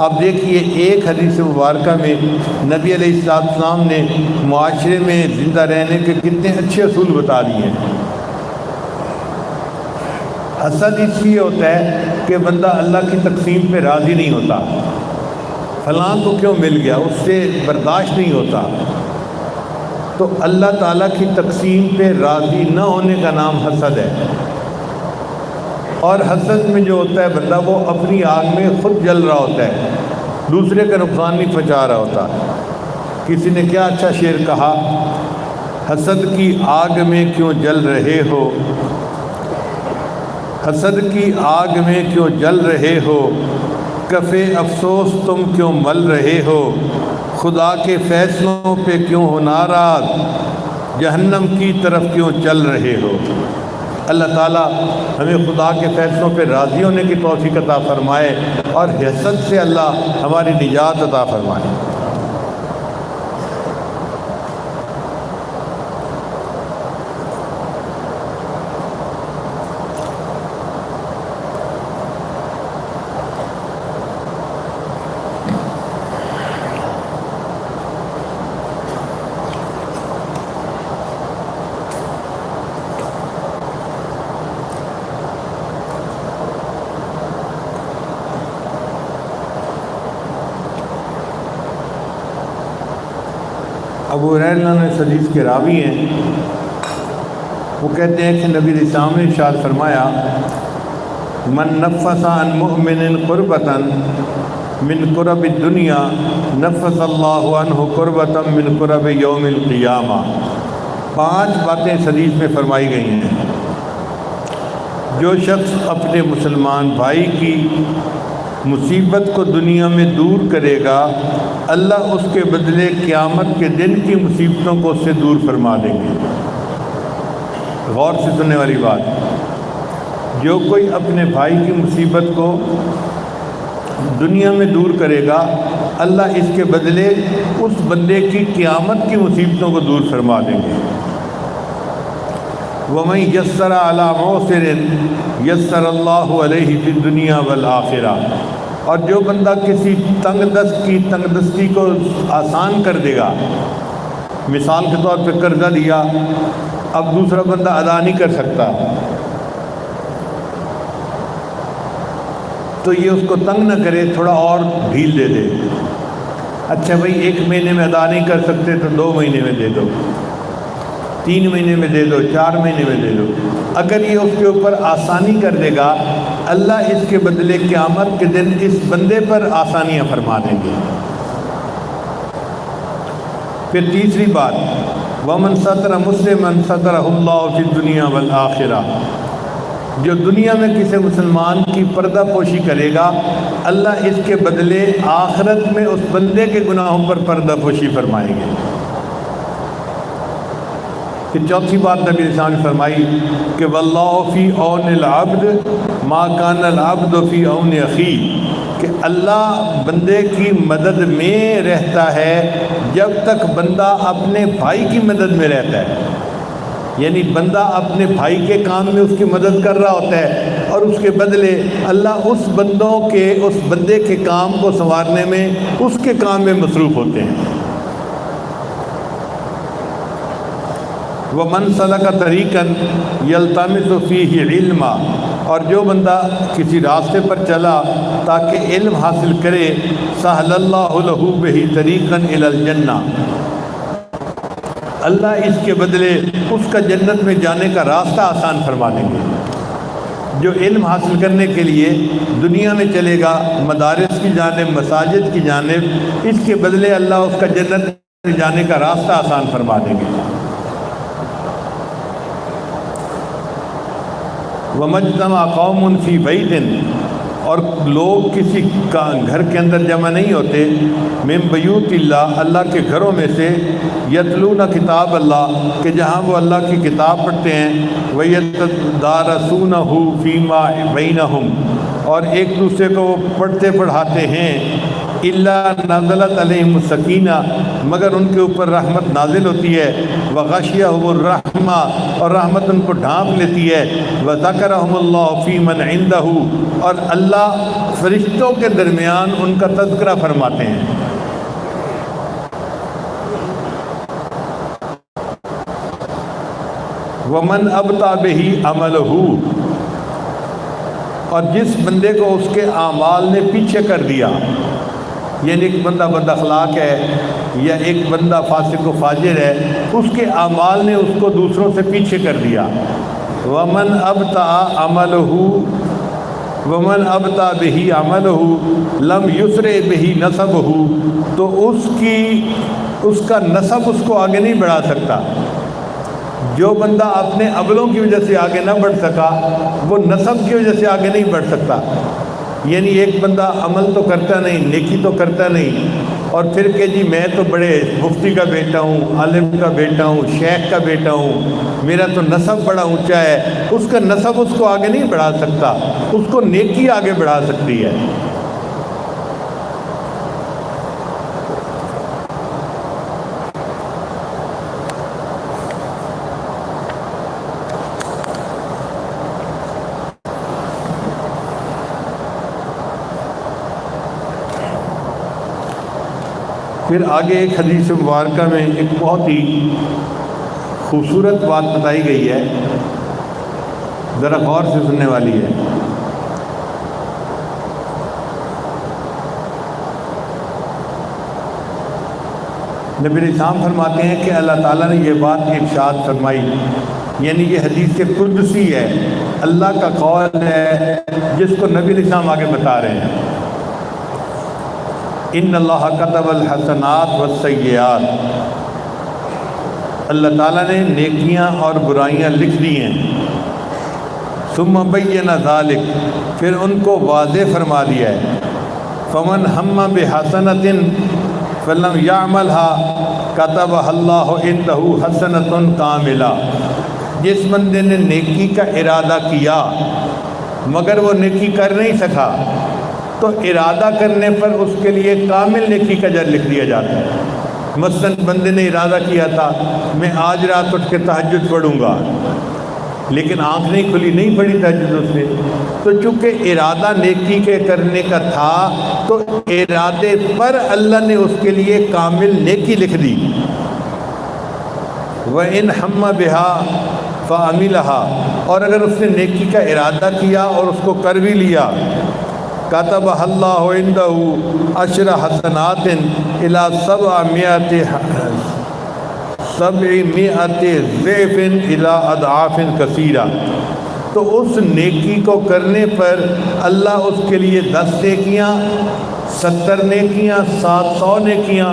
اب دیکھیے ایک حدیث مبارکہ میں نبی علیہ السلام نے معاشرے میں زندہ رہنے کے کتنے اچھے اصول بتا دیے ہیں۔ حسد اس لیے ہوتا ہے کہ بندہ اللہ کی تقسیم پہ راضی نہیں ہوتا، فلاں کو کیوں مل گیا، اس سے برداشت نہیں ہوتا، تو اللہ تعالیٰ کی تقسیم پہ راضی نہ ہونے کا نام حسد ہے۔ اور حسد میں جو ہوتا ہے بندہ وہ اپنی آگ میں خود جل رہا ہوتا ہے، دوسرے کا نقصان نہیں پہنچا رہا ہوتا۔ کسی نے کیا اچھا شعر کہا، حسد کی آگ میں کیوں جل رہے ہو، حسد کی آگ میں کیوں جل رہے ہو، کفِ افسوس تم کیوں مل رہے ہو، خدا کے فیصلوں پہ کیوں ہو ناراض، جہنم کی طرف کیوں چل رہے ہو۔ اللہ تعالیٰ ہمیں خدا کے فیصلوں پہ راضی ہونے کی توفیق عطا فرمائے اور حسد سے اللہ ہماری نجات عطا فرمائے۔ ابو ہریرہ نے اس حدیث کے راوی ہیں، وہ کہتے ہیں کہ نبی علیہ السلام نے ارشاد فرمایا، من نفس عن مؤمن قربۃ من قرب الدنیا نفس اللہ عنہ قربۃ من قرب یوم القیامہ۔ 5 باتیں اس حدیث میں فرمائی گئی ہیں۔ جو شخص اپنے مسلمان بھائی کی مصیبت کو دنیا میں دور کرے گا، اللہ اس کے بدلے قیامت کے دن کی مصیبتوں کو اس سے دور فرما دیں گے۔ غور سے سننے والی بات، جو کوئی اپنے بھائی کی مصیبت کو دنیا میں دور کرے گا، اللہ اس کے بدلے اس بندے کی قیامت کی مصیبتوں کو دور فرما دیں گے۔ وَمَن يَسَّرَ عَلَى مُعْسِرٍ يَسَّرَ اللَّهُ عَلَيْهِ فِي الدُّنْيَا وَالْآخِرَةِ، اور جو بندہ کسی تنگ دست کی تنگ دستی کو آسان کر دے گا، مثال کے طور پہ قرضہ دیا، اب دوسرا بندہ ادا نہیں کر سکتا، تو یہ اس کو تنگ نہ کرے، تھوڑا اور ڈھیل دے دے۔ اچھا بھائی 1 مہینے میں ادا نہیں کر سکتے تو 2 مہینے میں دے دو، 3 مہینے میں دے دو، 4 مہینے میں دے دو۔ اگر یہ اس کے اوپر آسانی کر دے گا، اللہ اس کے بدلے قیامت کے دن اس بندے پر آسانیاں فرما دیں گے۔ پھر تیسری بات، وَمَن سَتَرَ مُسْلِمًا سَتَرَهُ اللَّهُ فِي الدُّنْيَا وَالْآخِرَةِ، جو دنیا میں کسی مسلمان کی پردہ پوشی کرے گا، اللہ اس کے بدلے آخرت میں اس بندے کے گناہوں پر پردہ پوشی فرمائیں گے۔ پھر چوتھی بات نبی علیہ السلام نے فرمائی کہ واللہ فی عون العبد ما کان العبد فی عون اخیہ، کہ اللہ بندے کی مدد میں رہتا ہے جب تک بندہ اپنے بھائی کی مدد میں رہتا ہے۔ یعنی بندہ اپنے بھائی کے کام میں اس کی مدد کر رہا ہوتا ہے، اور اس کے بدلے اللہ اس بندے کے کام کو سنوارنے میں، اس کے کام میں مصروف ہوتے ہیں۔ وَمَن سَلَكَ طَرِيقًا يَلْتَمِسُ فِيهِ عِلْمًا، اور جو بندہ کسی راستے پر چلا تاکہ علم حاصل کرے، سَهَلَ اللَّهُ لَهُ بِهِ طَرِيقًا إِلَى الْجَنَّةِ، اللہ اس کے بدلے اس کا جنت میں جانے کا راستہ آسان فرما دیں گے۔ جو علم حاصل کرنے کے لیے دنیا میں چلے گا مدارس کی جانب، مساجد کی جانب، اس کے بدلے اللہ اس کا جنت میں جانے کا راستہ آسان فرما دیں گے۔ وَمَجْتَمَعَ قَوْمٌ فِي بَيْتٍ، اور لوگ کسی گھر کے اندر جمع نہیں ہوتے، مِن بَيُوتِ اللَّهِ، اللہ کے گھروں میں سے، یتلون کتاب اللہ، کہ جہاں وہ اللہ کی کتاب پڑھتے ہیں، وَيَتَدَارَسُونَهُ فِي مَا بَيْنَهُمْ، اور ایک دوسرے کو وہ پڑھتے پڑھاتے ہیں، إِلَّا نَزَلَتْ عَلَيْهِمُ السَّكِينَةُ، مگر ان کے اوپر رحمت نازل ہوتی ہے، وَغَشِيَهُمُ الرَّحْمَةُ، اور رحمت ان کو ڈھانپ لیتی ہے، وَذَكَرَهُمُ اللَّهُ فِي مَنْ عِنْدَهُ، اور اللہ فرشتوں کے درمیان ان کا تذکرہ فرماتے ہیں۔ وَمَنْ أَبْطَأَ بِهِ عَمَلُهُ، اور جس بندے کو اس کے اعمال نے پیچھے کر دیا، یعنی ایک بندہ بد اخلاق ہے یا ایک بندہ فاسق و فاجر ہے، اس کے اعمال نے اس کو دوسروں سے پیچھے کر دیا، ومن ابطأ عملہ ومن ابطأ بہ عملہ لم یسرع بہ نسبہ، تو اس کا نسب اس کو آگے نہیں بڑھا سکتا۔ جو بندہ اپنے عملوں کی وجہ سے آگے نہ بڑھ سکا، وہ نسب کی وجہ سے آگے نہیں بڑھ سکتا۔ یعنی ایک بندہ عمل تو کرتا نہیں، نیکی تو کرتا نہیں، اور پھر کہ جی میں تو بڑے مفتی کا بیٹا ہوں، عالم کا بیٹا ہوں، شیخ کا بیٹا ہوں، میرا تو نسب بڑا اونچا ہے، اس کا نسب اس کو آگے نہیں بڑھا سکتا، اس کو نیکی آگے بڑھا سکتی ہے۔ پھر آگے ایک حدیث مبارکہ میں ایک بہت ہی خوبصورت بات بتائی گئی ہے، ذرا غور سے سننے والی ہے۔ نبی الاسلام فرماتے ہیں کہ اللہ تعالیٰ نے یہ بات ارشاد فرمائی، یعنی یہ حدیث قدسی ہے، اللہ کا قول ہے جس کو نبی الاسلام آگے بتا رہے ہیں۔ ان اللہ کتب الحسنات والسیئات، اللہ تعالیٰ نے نیکیاں اور برائیاں لکھ دی ہیں۔ ثم بین ذالک، پھر ان کو واضح فرما دیا ہے۔ فمن ہم بحسنۃ فلم یعملها کتبها اللہ عندہ حسنۃ کاملہ، جس بندے نے نیکی کا ارادہ کیا مگر وہ نیکی کر نہیں سکا، تو ارادہ کرنے پر اس کے لیے کامل نیکی کا اجر لکھ دیا جاتا ہے۔ مثلاً بندے نے ارادہ کیا تھا میں آج رات اٹھ کے تہجد پڑھوں گا، لیکن آنکھ نہیں کھلی، نہیں پڑھی تہجد اس نے، تو چونکہ ارادہ نیکی کے کرنے کا تھا تو ارادے پر اللہ نے اس کے لیے کامل نیکی لکھ دی۔ وَإِنْ هَمَّ بِهَا فَعَمِلَهَا، اور اگر اس نے نیکی کا ارادہ کیا اور اس کو کر بھی لیا، کتبہ اللہ عندہ عشر حسنات الی 700 ضعف الی اضعاف کثیرہ، تو اس نیکی کو کرنے پر اللہ اس کے لیے 10 نیکیاں، 70 نیکیاں، 700 نیکیاں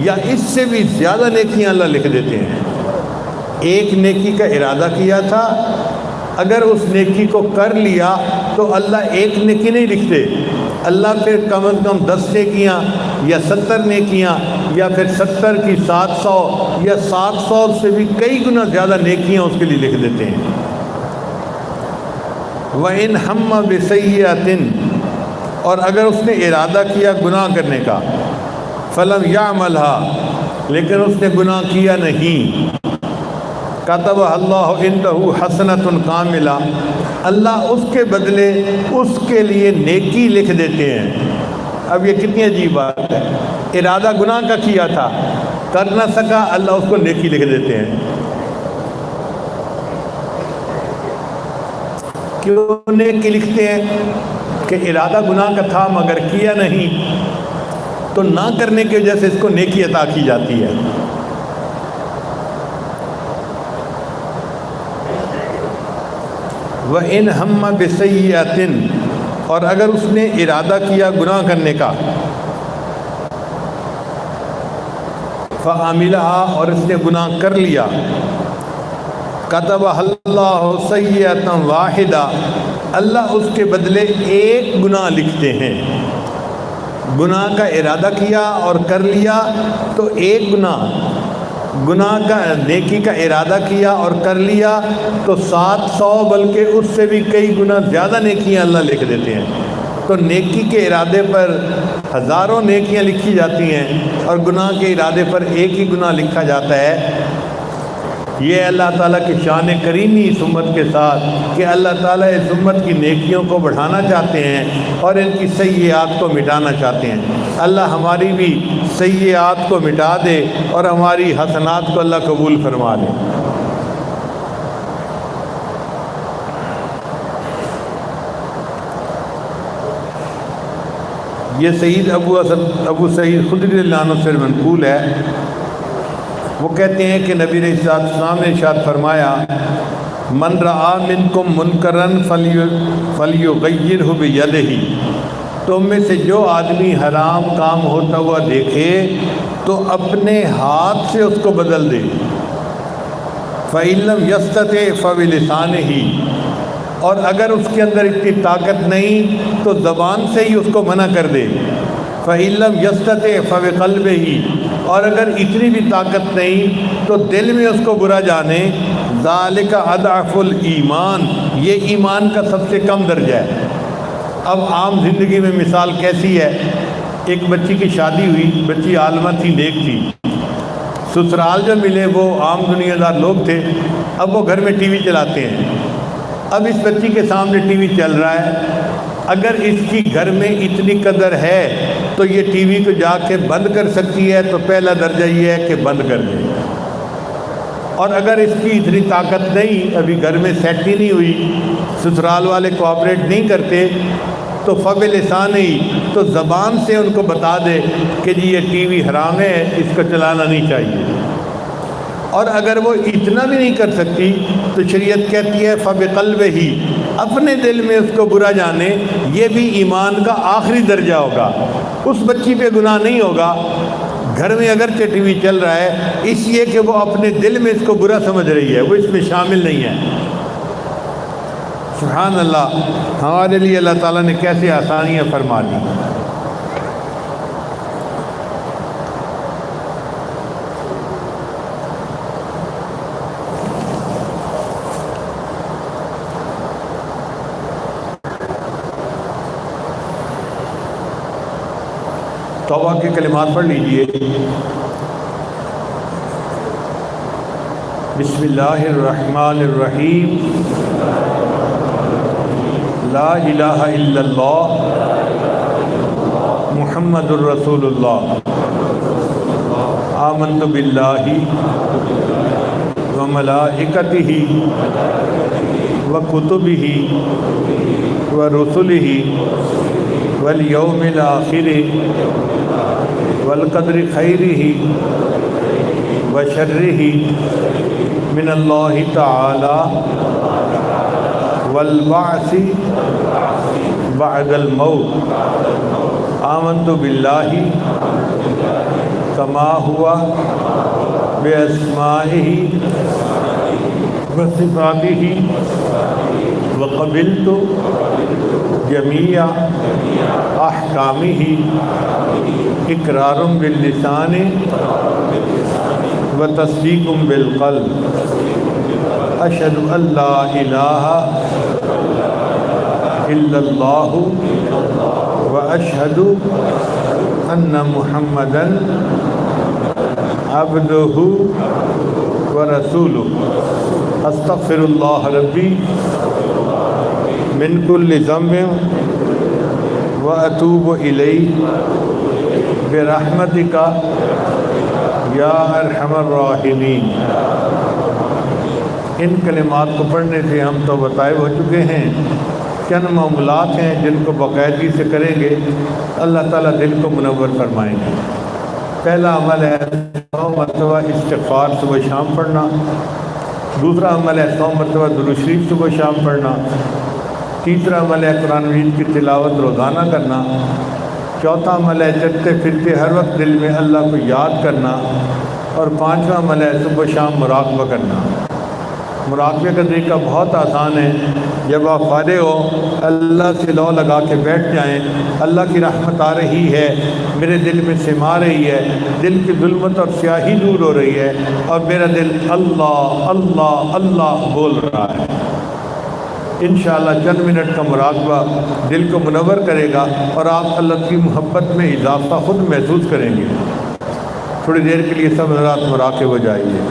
یا اس سے بھی زیادہ نیکیاں اللہ لکھ دیتے ہیں۔ ایک نیکی کا ارادہ کیا تھا، اگر اس نیکی کو کر لیا تو اللہ ایک نیکی نہیں لکھتے، اللہ پھر کم از کم 10 نیکیاں یا 70 نیکیاں یا پھر 70 کی 700 یا 700 سے بھی کئی گنا زیادہ نیکیاں اس کے لیے لکھ دیتے ہیں۔ وَإِنْ هَمَّ بِسَيِّئَةٍ، اور اگر اس نے ارادہ کیا گناہ کرنے کا، فَلَمْ يَعْمَلْهَا، لیکن اس نے گناہ کیا نہیں، کتبہ اللہ عندہ حسنۃ کاملہ، اللہ اس کے بدلے اس کے لیے نیکی لکھ دیتے ہیں۔ اب یہ کتنی عجیب بات ہے، ارادہ گناہ کا کیا تھا، کر نہ سکا، اللہ اس کو نیکی لکھ دیتے ہیں۔ کیوں نیکی لکھتے ہیں؟ کہ ارادہ گناہ کا تھا مگر کیا نہیں، تو نہ کرنے کی وجہ سے اس کو نیکی عطا کی جاتی ہے۔ وَإِنْ هَمَّ بِسَيِّئَةٍ، اور اگر اس نے ارادہ کیا گناہ کرنے کا، فَعَمِلَهَا، اور اس نے گناہ کر لیا، کتبہ اللہ سیئۃ واحدہ، اللہ اس کے بدلے ایک گناہ لکھتے ہیں۔ گناہ کا ارادہ کیا اور کر لیا تو ایک گناہ کا نیکی کا ارادہ کیا اور کر لیا تو 700 بلکہ اس سے بھی کئی گنا زیادہ نیکیاں اللہ لکھ دیتے ہیں۔ تو نیکی کے ارادے پر ہزاروں نیکیاں لکھی جاتی ہیں اور گناہ کے ارادے پر ایک ہی گناہ لکھا جاتا ہے۔ یہ اللہ تعالیٰ کی شان کریمی اس امت کے ساتھ کہ اللہ تعالیٰ اس امت کی نیکیوں کو بڑھانا چاہتے ہیں اور ان کی سیئات کو مٹانا چاہتے ہیں۔ اللہ ہماری بھی سیئات کو مٹا دے اور ہماری حسنات کو اللہ قبول فرما دے۔ یہ سعید ابو سعید خدری رضی اللہ عنہ سے منقول ہے، وہ کہتے ہیں کہ نبی علیہ السلام نے ارشاد فرمایا من رعا منکم منکرن فلیغیرہ بیدہ، تم میں سے جو آدمی حرام کام ہوتا ہوا دیکھے تو اپنے ہاتھ سے اس کو بدل دے، فَإِن لَّمْ يَسْتَطِعْ فَبِلِسَانِهِ، اور اگر اس کے اندر اتنی طاقت نہیں تو زبان سے ہی اس کو منع کر دے، فَإِن لَّمْ يَسْتَطِعْ فَبِقَلْبِهِ، اور اگر اتنی بھی طاقت نہیں تو دل میں اس کو برا جانے، ذَلِكَ أَضْعَفُ الْإِيمَانِ، یہ ایمان کا سب سے کم درجہ ہے۔ اب عام زندگی میں مثال کیسی ہے، ایک بچی کی شادی ہوئی، بچی عالمہ تھی، نیک تھی، سسرال جو ملے وہ عام دنیا دار لوگ تھے، اب وہ گھر میں ٹی وی چلاتے ہیں، اب اس بچی کے سامنے ٹی وی چل رہا ہے، اگر اس کی گھر میں اتنی قدر ہے تو یہ ٹی وی کو جا کے بند کر سکتی ہے، تو پہلا درجہ یہ ہے کہ بند کر دے، اور اگر اس کی اتنی طاقت نہیں، ابھی گھر میں سیٹ ہی نہیں ہوئی، سسرال والے کوآپریٹ نہیں کرتے، تو فَبِلِسَانِهِ، تو زبان سے ان کو بتا دے کہ جی یہ ٹی وی حرام ہے، اس کو چلانا نہیں چاہیے۔ اور اگر وہ اتنا بھی نہیں کر سکتی تو شریعت کہتی ہے فَبِقَلْبِهِ، اپنے دل میں اس کو برا جانے، یہ بھی ایمان کا آخری درجہ ہوگا۔ اس بچی پہ گناہ نہیں ہوگا، گھر میں اگرچہ ٹی وی چل رہا ہے، اس لیے کہ وہ اپنے دل میں اس کو برا سمجھ رہی ہے، وہ اس میں شامل نہیں ہے۔ سبحان اللہ، ہمارے لیے اللہ تعالیٰ نے کیسے آسانیاں فرما دی۔ توبہ کے کلمات پڑھ لیجئے۔ بسم اللہ الرحمن الرحیم، لا الہ الا اللہ محمد الرسول اللہ، آمنت باللہ وملائکتہ وکتبہ ورسلہ والیوم الآخر والقدر خیرہ وشرہ من اللہ تعالی والبعث بعد الموت، آمنت باللہ کما ہوا باسمائہ وصفاتہ وقبلت جمیع احکامہ اقرار باللسان وتصدیق بالقلب، اشہد ان لا الہ الا اللہ واشہد ان محمدا عبدہ ورسولہ، استغفر اللہ ربی من کل ذنب واتوب الیہ برحمتک یا ارحم الراحمین۔ ان کلمات کو پڑھنے سے ہم تو بتائے ہو چکے ہیں، چند معاملات ہیں جن کو باقاعدگی سے کریں گے اللہ تعالیٰ دل کو منور فرمائیں گے۔ پہلا عمل ہے 100 مرتبہ استغفار صبح شام پڑھنا، دوسرا عمل ہے 100 مرتبہ درود شریف صبح شام پڑھنا، تیسرا عمل ہے قرآن مجید کی تلاوت روزانہ کرنا، چوتھا عمل ہے چلتے پھرتے ہر وقت دل میں اللہ کو یاد کرنا، اور پانچواں عمل ہے صبح شام مراقبہ کرنا۔ مراقبے کا طریقہ بہت آسان ہے، جب آپ فارغ ہو اللہ سے لو لگا کے بیٹھ جائیں، اللہ کی رحمت آ رہی ہے، میرے دل میں سما رہی ہے، دل کی ظلمت اور سیاہی دور ہو رہی ہے، اور میرا دل اللہ اللہ اللہ بول رہا ہے۔ انشاءاللہ چند منٹ کا مراقبہ دل کو منور کرے گا اور آپ اللہ کی محبت میں اضافہ خود محسوس کریں گے۔ تھوڑی دیر کے لیے سب حضرات مراقب ہو جائیے۔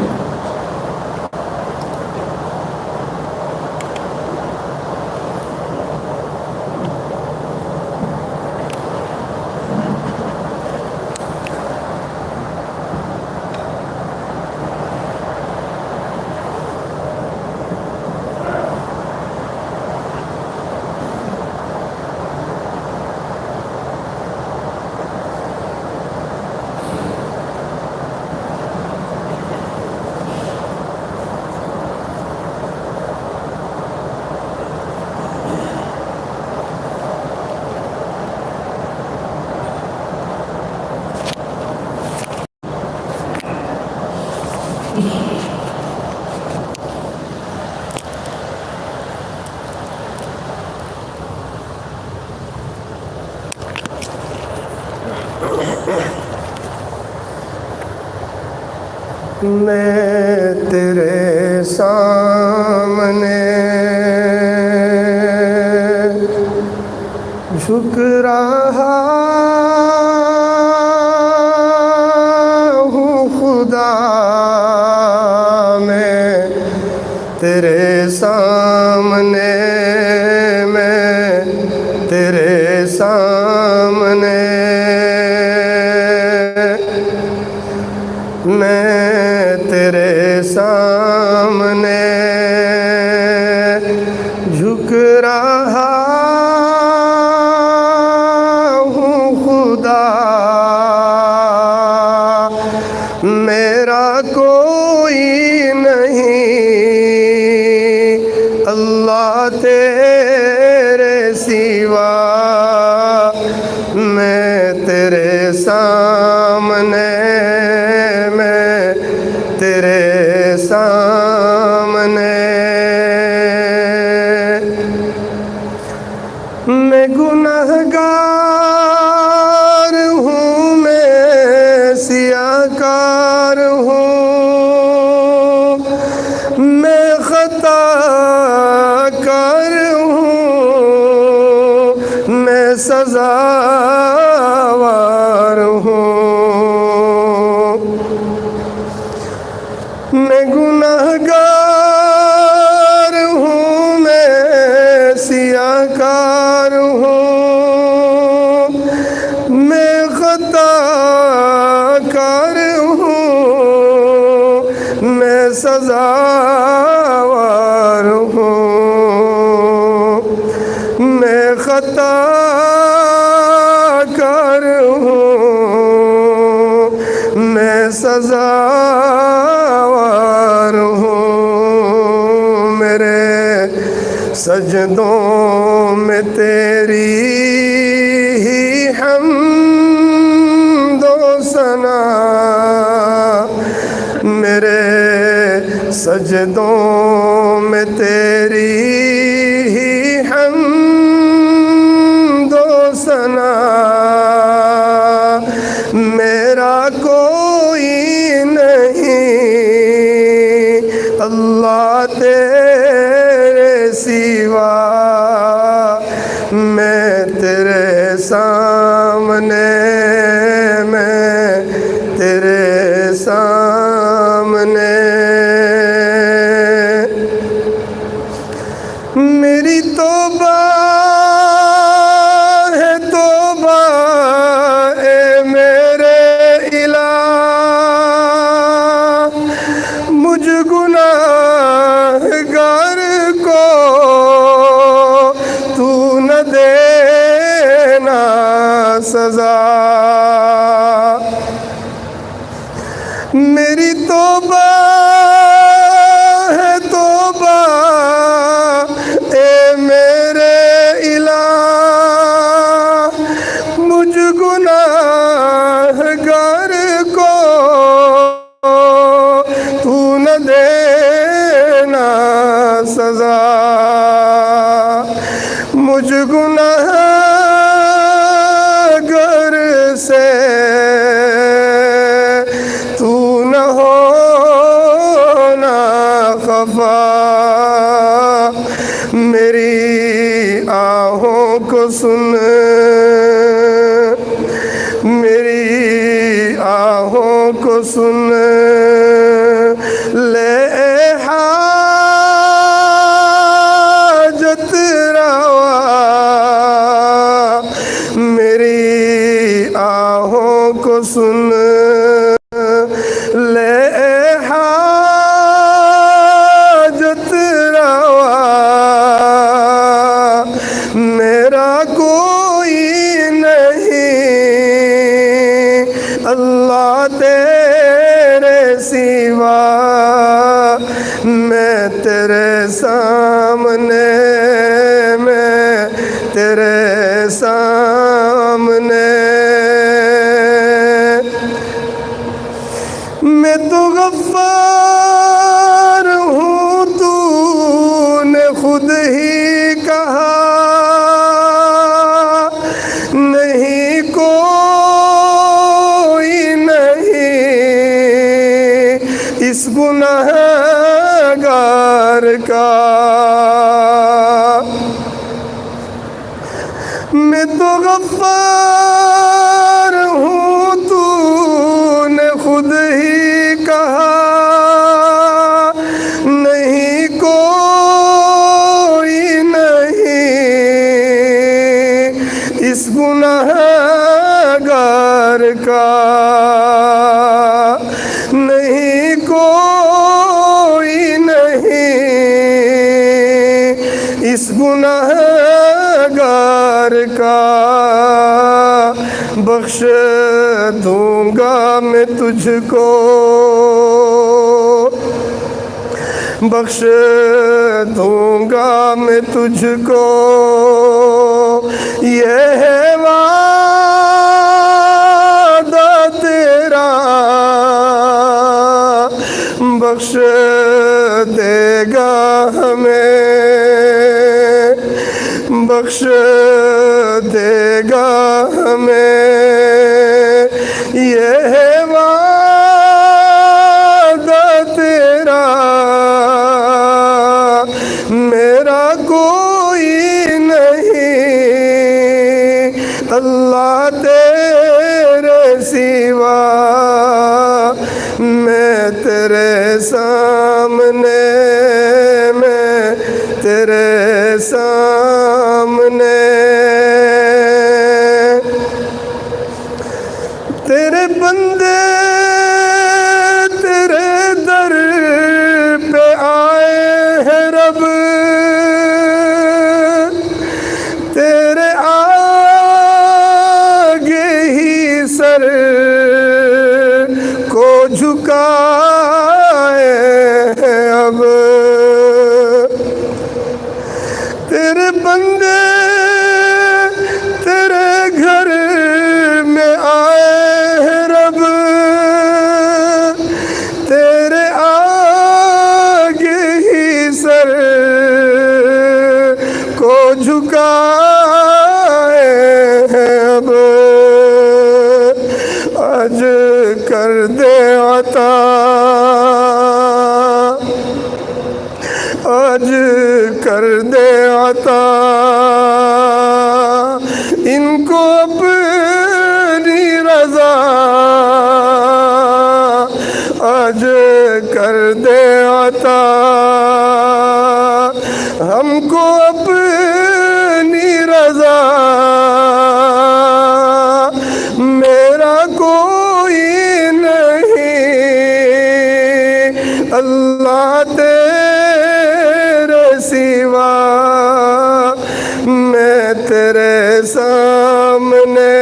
میں تیرے سامنے جھک رہا ہوں خدا، میں تیرے سامنے، میں تیرے سامنے، میں تیرے سامنے جھک رہا ہوں خدا، میرا کوئی نہیں اللہ تیرے سوا، میں تیرے سامنے، میں تیرے سامنے، میں گنہگار ہوں، میں سیاہ کار ہوں، میں خطا کار ہوں، میں سزاوار ہوں، میں گنہگار ہوں، میں سیاہ کار ہوں، میں خطا کار ہوں، میں سزاوار ہوں، میں خطا کار ہوں، میں سزاوار ہوں، میرے سجدوں میں تیری ہی حمد و ثنا، میرے سجدوں میں تیری ہی حمد و ثنا، میرا کوئی نہیں اللہ تیرے سوا، میں تیرے سامنے، میں تیرے سامنے، میری توبہ ہے توبہ اے میرے الہ، مجھ گناہگار کو تو نہ دینا سزا، میری توبہ ہے توبہ اے میرے الہ، مجھ گناہگار کو تو نہ دینا سزا، مجھ گناہگار سے تو نہ ہونا خفا، میری آہوں کو سن، میری آہوں کو سن، لے حاجت روا، میری آہوں کو سن، لے حاجت روا، میرا کوئی نہیں اللہ تیرے سوا، میں تیرے سامنے، میں تیرے سامنے، اس گنہگار کا میں تو غفار ہوں تو نے خود ہی کہا نہیں کوئی نہیں اس گنہگار کا نہیں کوئی نہیں اس گنہگار کا بخش دوں گا میں تجھ کو بخش دوں گا میں تجھ کو یہ ہے وعدہ تیرا بخش دے گا ہمیں بخش دے گا ہمیں یہ ہے وعدہ تیرا میرا کوئی نہیں اللہ تیرے سوا میں تیرے سامنے میں تیرے سامنے تیرے بندے تیرے در پہ آئے ہیں رب تیرے آگے ہی سر کو جھکائے ہیں اب تیرے بندے تیرے گھر میں آئے ہیں رب تیرے آگے ہی سر کو جھکائے ہیں اب آج کر دے عطا آج کر دے عطا ان کو اپنی رضا آج کر دے عطا ہم کو اپنی رضا میرا کوئی نہیں اللہ تیرے سوا میں تیرے سامنے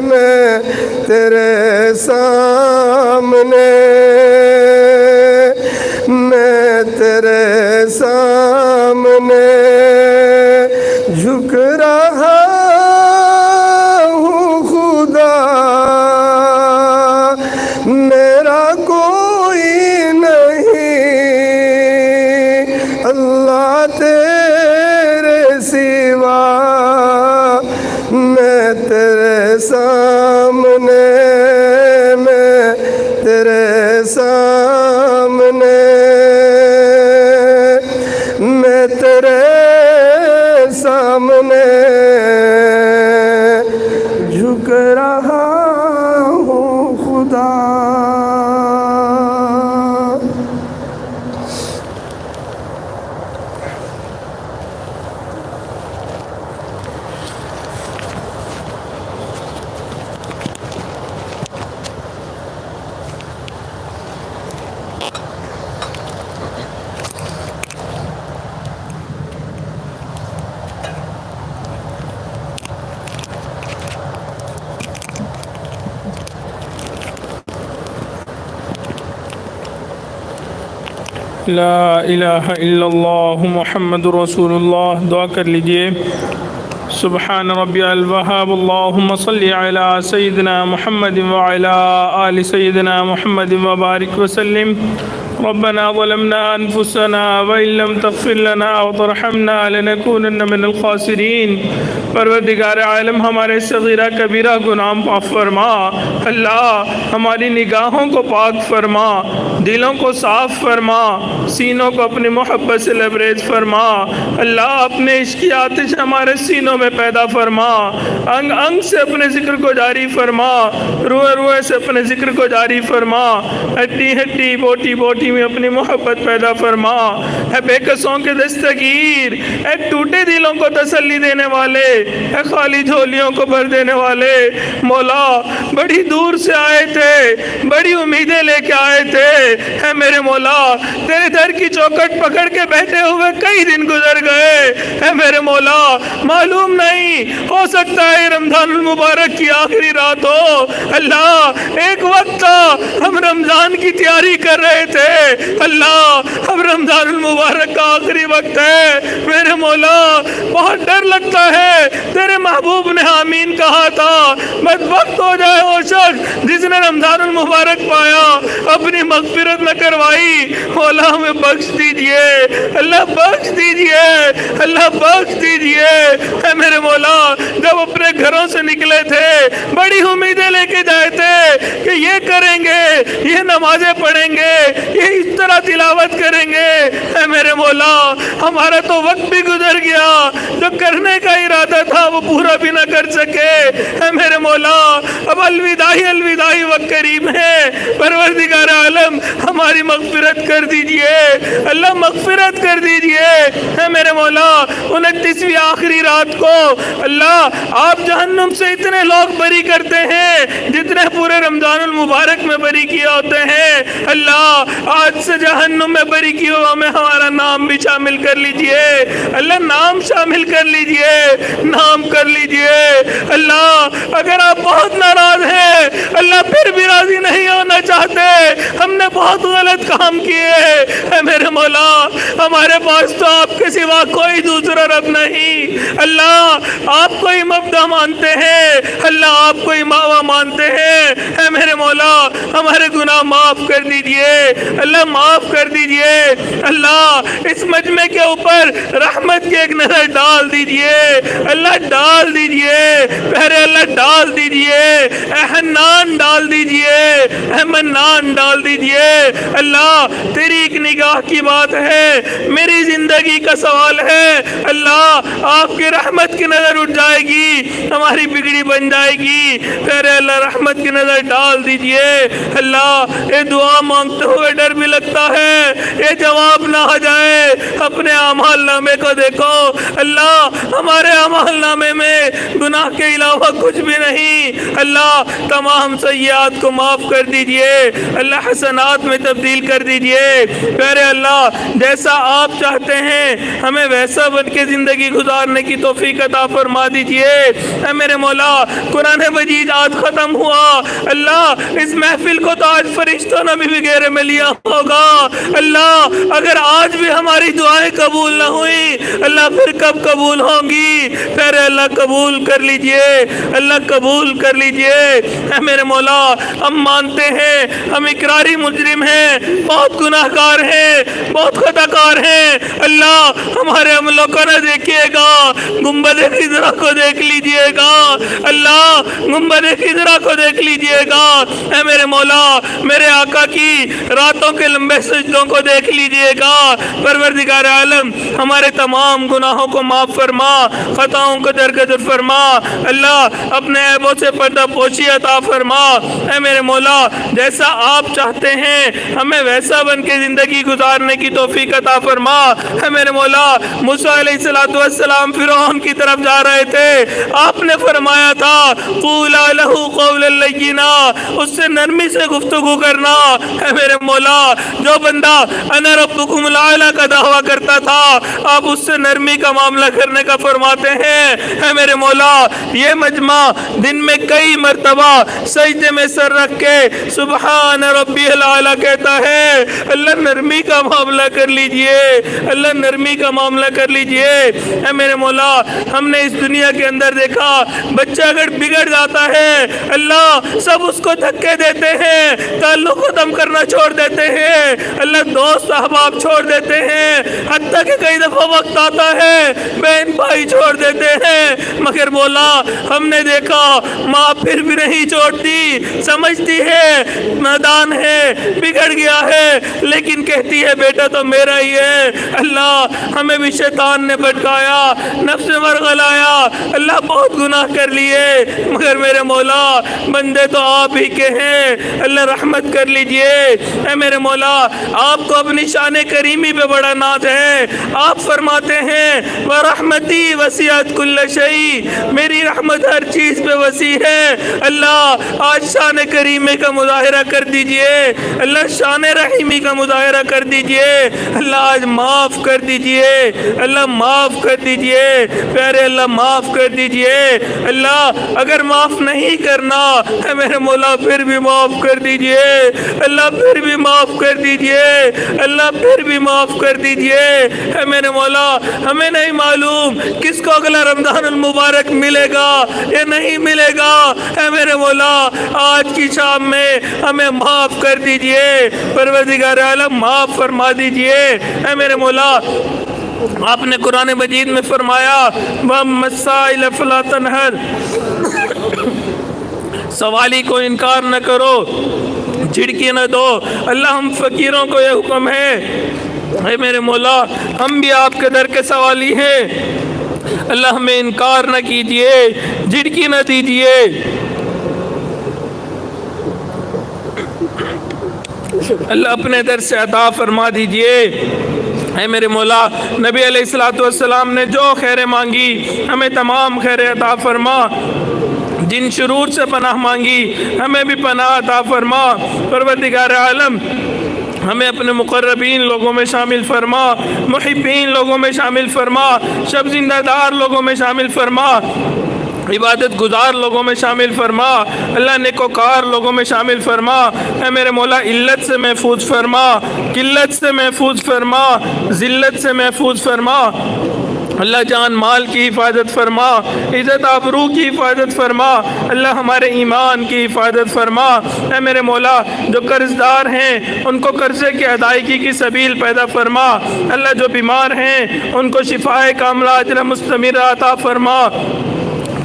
میں تیرے سامنے میں تیرے سامنے جھک رہا ہوں خدا میرا کوئی نہیں اللہ تیرے سوا میں تیرے سامنے میں تیرے سامنے میں تیرے سامنے جھک رہا ہوں خدا لا الہ الا اللہ محمد رسول اللہ. دعا کر لیجئے. سبحان ربی الوہاب اللہم صلی علی سیدنا محمد وعلی آل سیدنا محمد وبارک وسلم. ربنا ظلمنا أنفسنا وإن لم تغفر لنا وترحمنا لنكونن من الخاسرین۔ پروردگار عالم ہمارے صغیرہ کبیرہ گناہ معاف فرما۔ اللہ ہماری نگاہوں کو پاک فرما، دلوں کو صاف فرما، سینوں کو اپنی محبت سے لبریز فرما۔ اللہ اپنے عشق کی آتش ہمارے سینوں میں پیدا فرما، انگ انگ سے اپنے ذکر کو جاری فرما، روئے روئے سے اپنے ذکر کو جاری فرما، ہڈی ہڈی بوٹی بوٹی میں اپنی محبت پیدا فرما۔ اے بے کسوں کے دستگیر، اے ٹوٹے دلوں کو تسلی دینے والے، اے خالی جھولیوں کو بھر دینے والے، مولا بڑی دور سے آئے تھے، بڑی امیدیں لے کے آئے تھے، اے میرے مولا تیرے در کی چوکھٹ پکڑ کے بیٹھے ہوئے کئی دن گزر گئے، اے میرے مولا معلوم نہیں، ہو سکتا ہے رمضان المبارک کی آخری رات ہو۔ اللہ ایک وقت تھا ہم رمضان کی تیاری کر رہے تھے، اللہ اب رمضان المبارک کا آخری وقت ہے، میرے مولا بہت ڈر لگتا ہے، تیرے محبوب نے آمین کہا تھا، بدبخت ہو جائے وہ شخص جس نے رمضان المبارک پایا اپنی مغفرت نہ کروائی۔ مولا ہمیں بخش دیجئے، اللہ بخش دیجئے، اللہ بخش دیجئے۔ اے میرے مولا جب اپنے گھروں سے نکلے تھے بڑی امیدیں لے کے جائے تھے کہ یہ کریں گے، یہ نمازیں پڑھیں گے، یہ اس طرح تلاوت کریں گے، اے میرے مولا ہمارا تو وقت بھی گزر گیا، جو کرنے کا ارادہ تھا وہ پورا بھی نہ کر سکے، اے میرے مولا اب الوداعی وقت قریب ہے، پروردگار عالم ہماری مغفرت کر دیجئے، اللہ مغفرت کر دیجئے۔ اے میرے مولا 29ویں آخری رات کو اللہ آپ جہنم سے اتنے لوگ بری کرتے ہیں جتنے پورے رمضان المبارک میں بری کیے ہوتے ہیں، اللہ آج سے جہنم میں بری کی ہوا میں ہمارا نام بھی شامل کر لیجئے، اللہ نام شامل کر لیجئے، نام کر لیجئے۔ اللہ اگر آپ بہت ناراض ہیں، اللہ پھر بھی راضی نہیں ہونا چاہتے، ہم نے بہت غلط کام کیے، اے میرے مولا ہمارے پاس تو آپ کے سوا کوئی دوسرا رب نہیں، اللہ آپ کو ہی مبدا مانتے ہیں، اللہ آپ کو ہی ماوا مانتے ہیں، اے میرے مولا ہمارے گناہ معاف کر دیجئے، اللہ معاف کر دیجئے، اللہ اس مجمع کے اوپر رحمت کی ایک نظر ڈال دیجئے، اللہ ڈال دیجئے، پہرے اللہ ڈال دیجئے، اے حنان ڈال دیجئے، اے منان ڈال دیجئے۔ اللہ تیری ایک نگاہ کی بات ہے، میری زندگی کا سوال ہے، اللہ آپ کی رحمت کی نظر اٹھ جائے گی، ہماری بگڑی بن جائے گی، پھر اللہ رحمت کی نظر ڈال دیجئے۔ اللہ یہ دعا مانگتے ہوئے ڈر بھی لگتا ہے یہ جواب نہ آ جائے، اپنے اعمال نامے کو دیکھو، اللہ ہمارے اعمال نامے میں گناہ کے علاوہ کچھ بھی نہیں، اللہ تمام سیئات کو معاف کر دیجئے، اللہ حسنات میں تبدیل کر دیجئے، پیارے اللہ جیسا آپ چاہتے ہیں ہمیں ویسا بن کے زندگی گزارنے کی توفیق عطا فرما دیجئے۔ اے میرے مولا قرآن مجید آج ختم ہوا، اللہ اس محفل کو تو آج فرشتوں نے بھی بغیر میں لیا ہوگا، اللہ اگر آج بھی ہماری دعائیں قبول نہ ہوئی اللہ پھر کب قبول ہوں گی، پیارے اللہ قبول کر لیجئے، اللہ قبول کر لیجئے۔ اے میرے مولا ہم مانتے ہیں ہم اقراری مجرم ہیں، بہت گناہ گار ہیں، بہت خطا کار ہیں، اللہ ہمارے عملوں کو نہ دیکھیے گا، گنبد خضرا کو دیکھ لیجئے گا، اللہ گنبد خضرا کو دیکھ لیجئے گا، اے میرے مولا میرے آقا کی راتوں کے لمبے سجدوں کو دیکھ لیجئے گا، پروردگار عالم ہمارے تمام گناہوں کو معاف فرما، خطاؤں کو درگزر فرما، اللہ اپنے عیبوں سے پردہ پوشی عطا فرما، اے میرے مولا جیسا آپ چاہتے ہیں ہمیں ویسا بن کے زندگی گزارنے کی توفیق عطا فرما۔ اے میرے مولا موسیٰ علیہ السلام فرعون کی طرف جا رہے تھے، آپ نے فرمایا تھا قولا لہ قولا لینا، اس سے نرمی سے گفتگو کرنا۔ اے میرے مولا جو بندہ انا ربکم الاعلی کا دعویٰ کرتا تھا آپ اس سے نرمی کا معاملہ کرنے کا فرماتے ہیں۔ اے میرے مولا یہ مجمع دن میں کئی مرتبہ سجدے میں سر رکھ کے سبحان ربی العالی کہتا ہے، اللہ نرمی کا معاملہ کر لیجئے، اللہ نرمی کا معاملہ کر لیجئے۔ اے میرے مولا، ہم نے اس دنیا کے اندر دیکھا بچہ اگر بگڑ جاتا ہے اللہ سب اس کو دھکے دیتے ہیں، تعلق ختم کرنا چھوڑ دیتے ہیں، اللہ دوست احباب چھوڑ دیتے ہیں، حتیٰ کہ کئی دفعہ وقت آتا ہے بہن بھائی چھوڑ دیتے ہیں، مگر مولا ہم نے دیکھا ماں پھر بھی نہیں چھوڑتی، سمجھتی ہے نادان ہے، بگڑ گیا ہے، لیکن کہتی ہے بیٹا تو میرا ہی ہے۔ اللہ ہمیں بھی شیطان نے بھٹکایا، نفس نے ورغلایا، اللہ بہت گناہ کر لیے، مگر میرے مولا بندے تو آپ ہی کے ہیں، اللہ رحمت کر لیجئے۔ اے میرے مولا آپ کو اپنی شان کریمی پہ بڑا ناز ہے، آپ فرماتے ہیں وَرَحْمَتِي وَسِعَتْ كُلَّ شَيْءٍ، میری رحمت ہر چیز پہ وسیع ہے۔ اللہ آج شان کریمی کا مظاہرہ کر دیجئے، اللہ شان رحیمی کا مظاہرہ کر دیجئے، اللہ آج معاف کر دیجئے، اللہ معاف کر دیجئے، پیارے اللہ معاف کر دیجئے۔ اللہ اگر معاف نہیں کرنا اے میرے مولا پھر بھی معاف کر دیجئے، اللہ پھر بھی معاف کر دیجئے، اللہ پھر بھی معاف کر دیجئے۔ اے میرے مولا ہمیں نہیں معلوم کس کو اگلا رمضان المبارک ملے گا یا نہیں ملے گا، اے میرے مولا آج کی شام میں ہمیں معاف کر دیجئے، پروردگار عالم معاف فرما دیجئے۔ اے میرے مولا آپ نے قرآن مجید میں فرمایا وَأَمَّا السَّائِلَ فَلَا تَنْهَرْ، سوالی کو انکار نہ کرو، جھڑکی نہ دو۔ اللہ ہم فقیروں کو یہ حکم ہے، اے میرے مولا ہم بھی آپ کے در کے سوالی ہیں، اللہ ہمیں انکار نہ کیجئے، جھڑکی نہ دیجئے۔ اللہ اپنے در سے عطا فرما دیجئے۔ اے میرے مولا نبی علیہ السلام نے جو خیر مانگی ہمیں تمام خیر عطا فرما، جن شرور سے پناہ مانگی ہمیں بھی پناہ عطا فرما، پروردگار عالم ہمیں اپنے مقربین لوگوں میں شامل فرما، محبین لوگوں میں شامل فرما، شب زندہ دار لوگوں میں شامل فرما، عبادت گزار لوگوں میں شامل فرما، اللہ نیکوکار لوگوں میں شامل فرما۔ اے میرے مولا علت سے محفوظ فرما، قلت سے محفوظ فرما، ذلت سے محفوظ فرما، اللہ جان مال کی حفاظت فرما، عزت آبرو کی حفاظت فرما، اللہ ہمارے ایمان کی حفاظت فرما۔ اے میرے مولا جو قرض دار ہیں ان کو قرضے کی ادائیگی کی سبیل پیدا فرما، اللہ جو بیمار ہیں ان کو شفائے کاملہ اجر مستمر عطا فرما،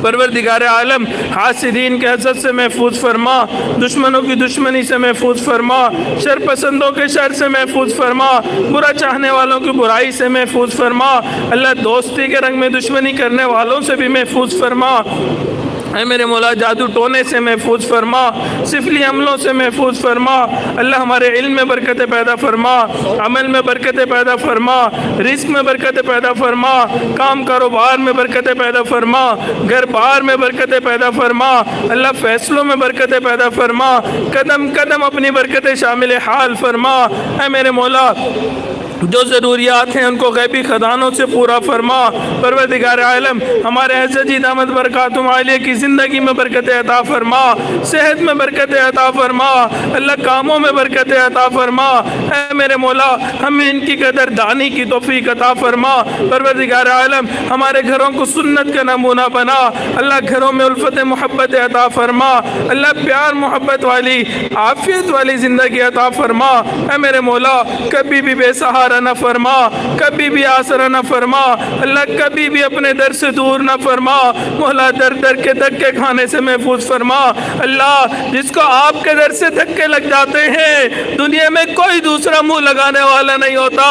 پروردگار عالم حاسدین کے حسد سے محفوظ فرما، دشمنوں کی دشمنی سے محفوظ فرما، شر پسندوں کے شر سے محفوظ فرما، برا چاہنے والوں کی برائی سے محفوظ فرما، اللہ دوستی کے رنگ میں دشمنی کرنے والوں سے بھی محفوظ فرما۔ اے میرے مولا جادو ٹونے سے محفوظ فرما، سفلی عملوں سے محفوظ فرما، اللہ ہمارے علم میں برکت پیدا فرما، عمل میں برکت پیدا فرما، رزق میں برکت پیدا فرما، کام کاروبار میں برکت پیدا فرما، گھر بار میں برکت پیدا فرما، اللہ فیصلوں میں برکت پیدا فرما، قدم قدم اپنی برکت شامل حال فرما۔ اے میرے مولا جو ضروریات ہیں ان کو غیبی خزانوں سے پورا فرما، پروردگار عالم ہمارے حضرت جی دامت برکاتہم عالیہ کی زندگی میں برکت عطا فرما، صحت میں برکت عطا فرما، اللہ کاموں میں برکت عطا فرما۔ اے میرے مولا ہمیں ان کی قدر دانی کی توفیق عطا فرما، پروردگار عالم ہمارے گھروں کو سنت کا نمونہ بنا، اللہ گھروں میں الفت محبت عطا فرما، اللہ پیار محبت والی عافیت والی زندگی عطا فرما۔ اے میرے مولا کبھی بھی بے سہارا نہ فرما، کبھی بھی آسرا نہ فرما، اللہ کبھی بھی اپنے در سے دور نہ فرما، مولا در در کے دھکے کھانے سے محفوظ فرما۔ اللہ جس کو آپ کے در سے دھکے لگ جاتے ہیں دنیا میں کوئی دوسرا منہ لگانے والا نہیں ہوتا،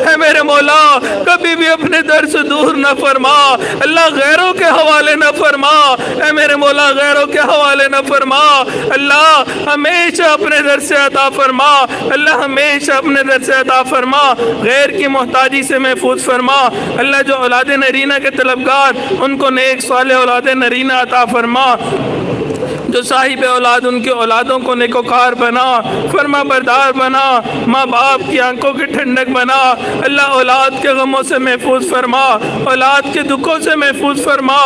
اے میرے مولا کبھی بھی اپنے در سے دور نہ فرما، اللہ غیروں کے حوالے نہ فرما، اے میرے مولا غیروں کے حوالے نہ فرما، اللہ ہمیشہ اپنے در سے عطا فرما، اللہ ہمیشہ اپنے در سے عطا فرما، غیر کی محتاجی سے محفوظ فرما، اللہ جو اولاد نرینہ کے طلبگار ان کو نیک صالح اولاد نرینہ عطا فرما، جو صاحب اولاد ان کی اولادوں کو نیکوکار بنا، فرما بردار بنا، ماں باپ کی آنکھوں کی ٹھنڈک بنا۔ اللہ اولاد کے غموں سے محفوظ فرما، اولاد کے دکھوں سے محفوظ فرما،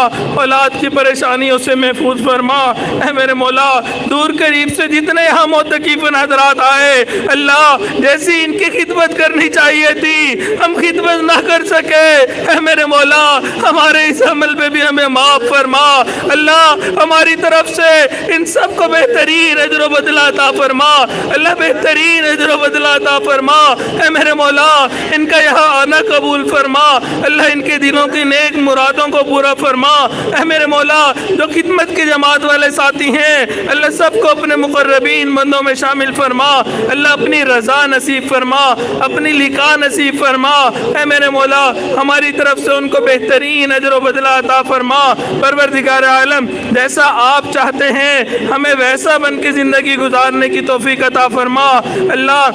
اولاد کی پریشانیوں سے محفوظ فرما۔ اے میرے مولا، دور قریب سے جتنے یہاں معتکفین حضرات آئے، اللہ جیسی ان کی خدمت کرنی چاہیے تھی ہم خدمت نہ کر سکے، اے میرے مولا ہمارے اس عمل پہ بھی ہمیں معاف فرما۔ اللہ ہماری طرف سے ان سب کو بہترین اجر و بدلہ عطا فرما، اللہ بہترین اجر و بدلہ عطا فرما۔ اے میرے مولا ان کا یہاں آنا قبول فرما، اللہ ان کے دلوں کی نیک مرادوں کو پورا فرما۔ اے میرے مولا جو خدمت کی جماعت والے ساتھی ہیں، اللہ سب کو اپنے مقربین بندوں میں شامل فرما، اللہ اپنی رضا نصیب فرما، اپنی لقاء نصیب فرما۔ اے میرے مولا ہماری طرف سے ان کو بہترین اجر و بدلہ عطا فرما۔ پروردگار عالم جیسا آپ چاہتے ہیں ہمیں ویسا بن کے زندگی گزارنے کی توفیق عطا فرما۔ اللہ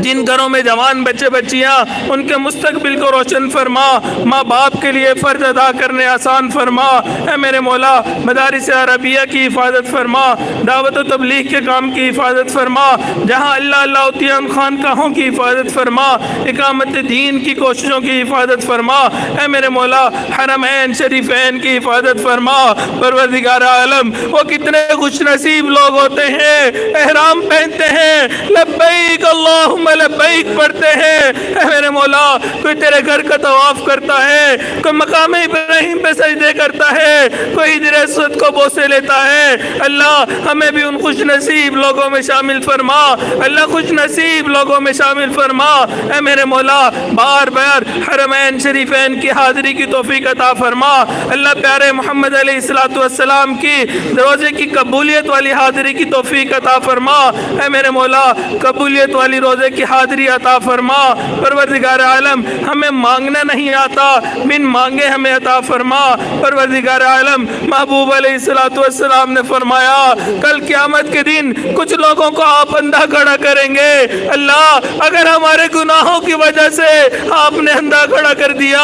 جن گھروں میں جوان بچے بچیاں ان کے مستقبل کو روشن فرما، ماں باپ کے لیے فرض ادا کرنے آسان فرما۔ اے میرے مولا مدارس عربیہ کی حفاظت فرما، دعوت و تبلیغ کے کام کی حفاظت فرما، جہاں اللہ اللہ خانقاہوں کی حفاظت فرما، اقامت دین کی کوششوں کی حفاظت فرما۔ اے میرے مولا حرمین شریفین کی حفاظت فرما۔ پروردگار عالم وہ کتنے خوش نصیب لوگ ہوتے ہیں، احرام پہنتے ہیں، لبیک اللہم لبیک پڑھتے ہیں، اے میرے مولا کوئی تیرے گھر کا طواف کرتا ہے، کوئی مقام ابراہیم پہ سجدے کرتا ہے، کوئی حجر اسود کو بوسے لیتا ہے۔ اللہ ہمیں بھی ان خوش نصیب لوگوں میں شامل فرما، اللہ خوش نصیب لوگوں میں شامل فرما۔ اے میرے مولا بار بار حرمین شریفین کی حاضری کی توفیق عطا فرما، اللہ پیارے محمد علیہ السلام کی روزے کی قبولیت والی حاضری کی توفیق عطا فرما۔ اے میرے مولا قبولیت والی روزے کی حاضری عطا فرما۔ پروردگار عالم ہمیں مانگنا نہیں آتا، بن مانگے ہمیں عطا فرما۔ پروردگار عالم محبوب علیہ السلام نے فرمایا کل قیامت کے دن کچھ لوگوں کو آپ اندھا کھڑا کریں گے۔ اللہ اگر ہمارے گناہوں کی وجہ سے آپ نے اندھا کھڑا کر دیا،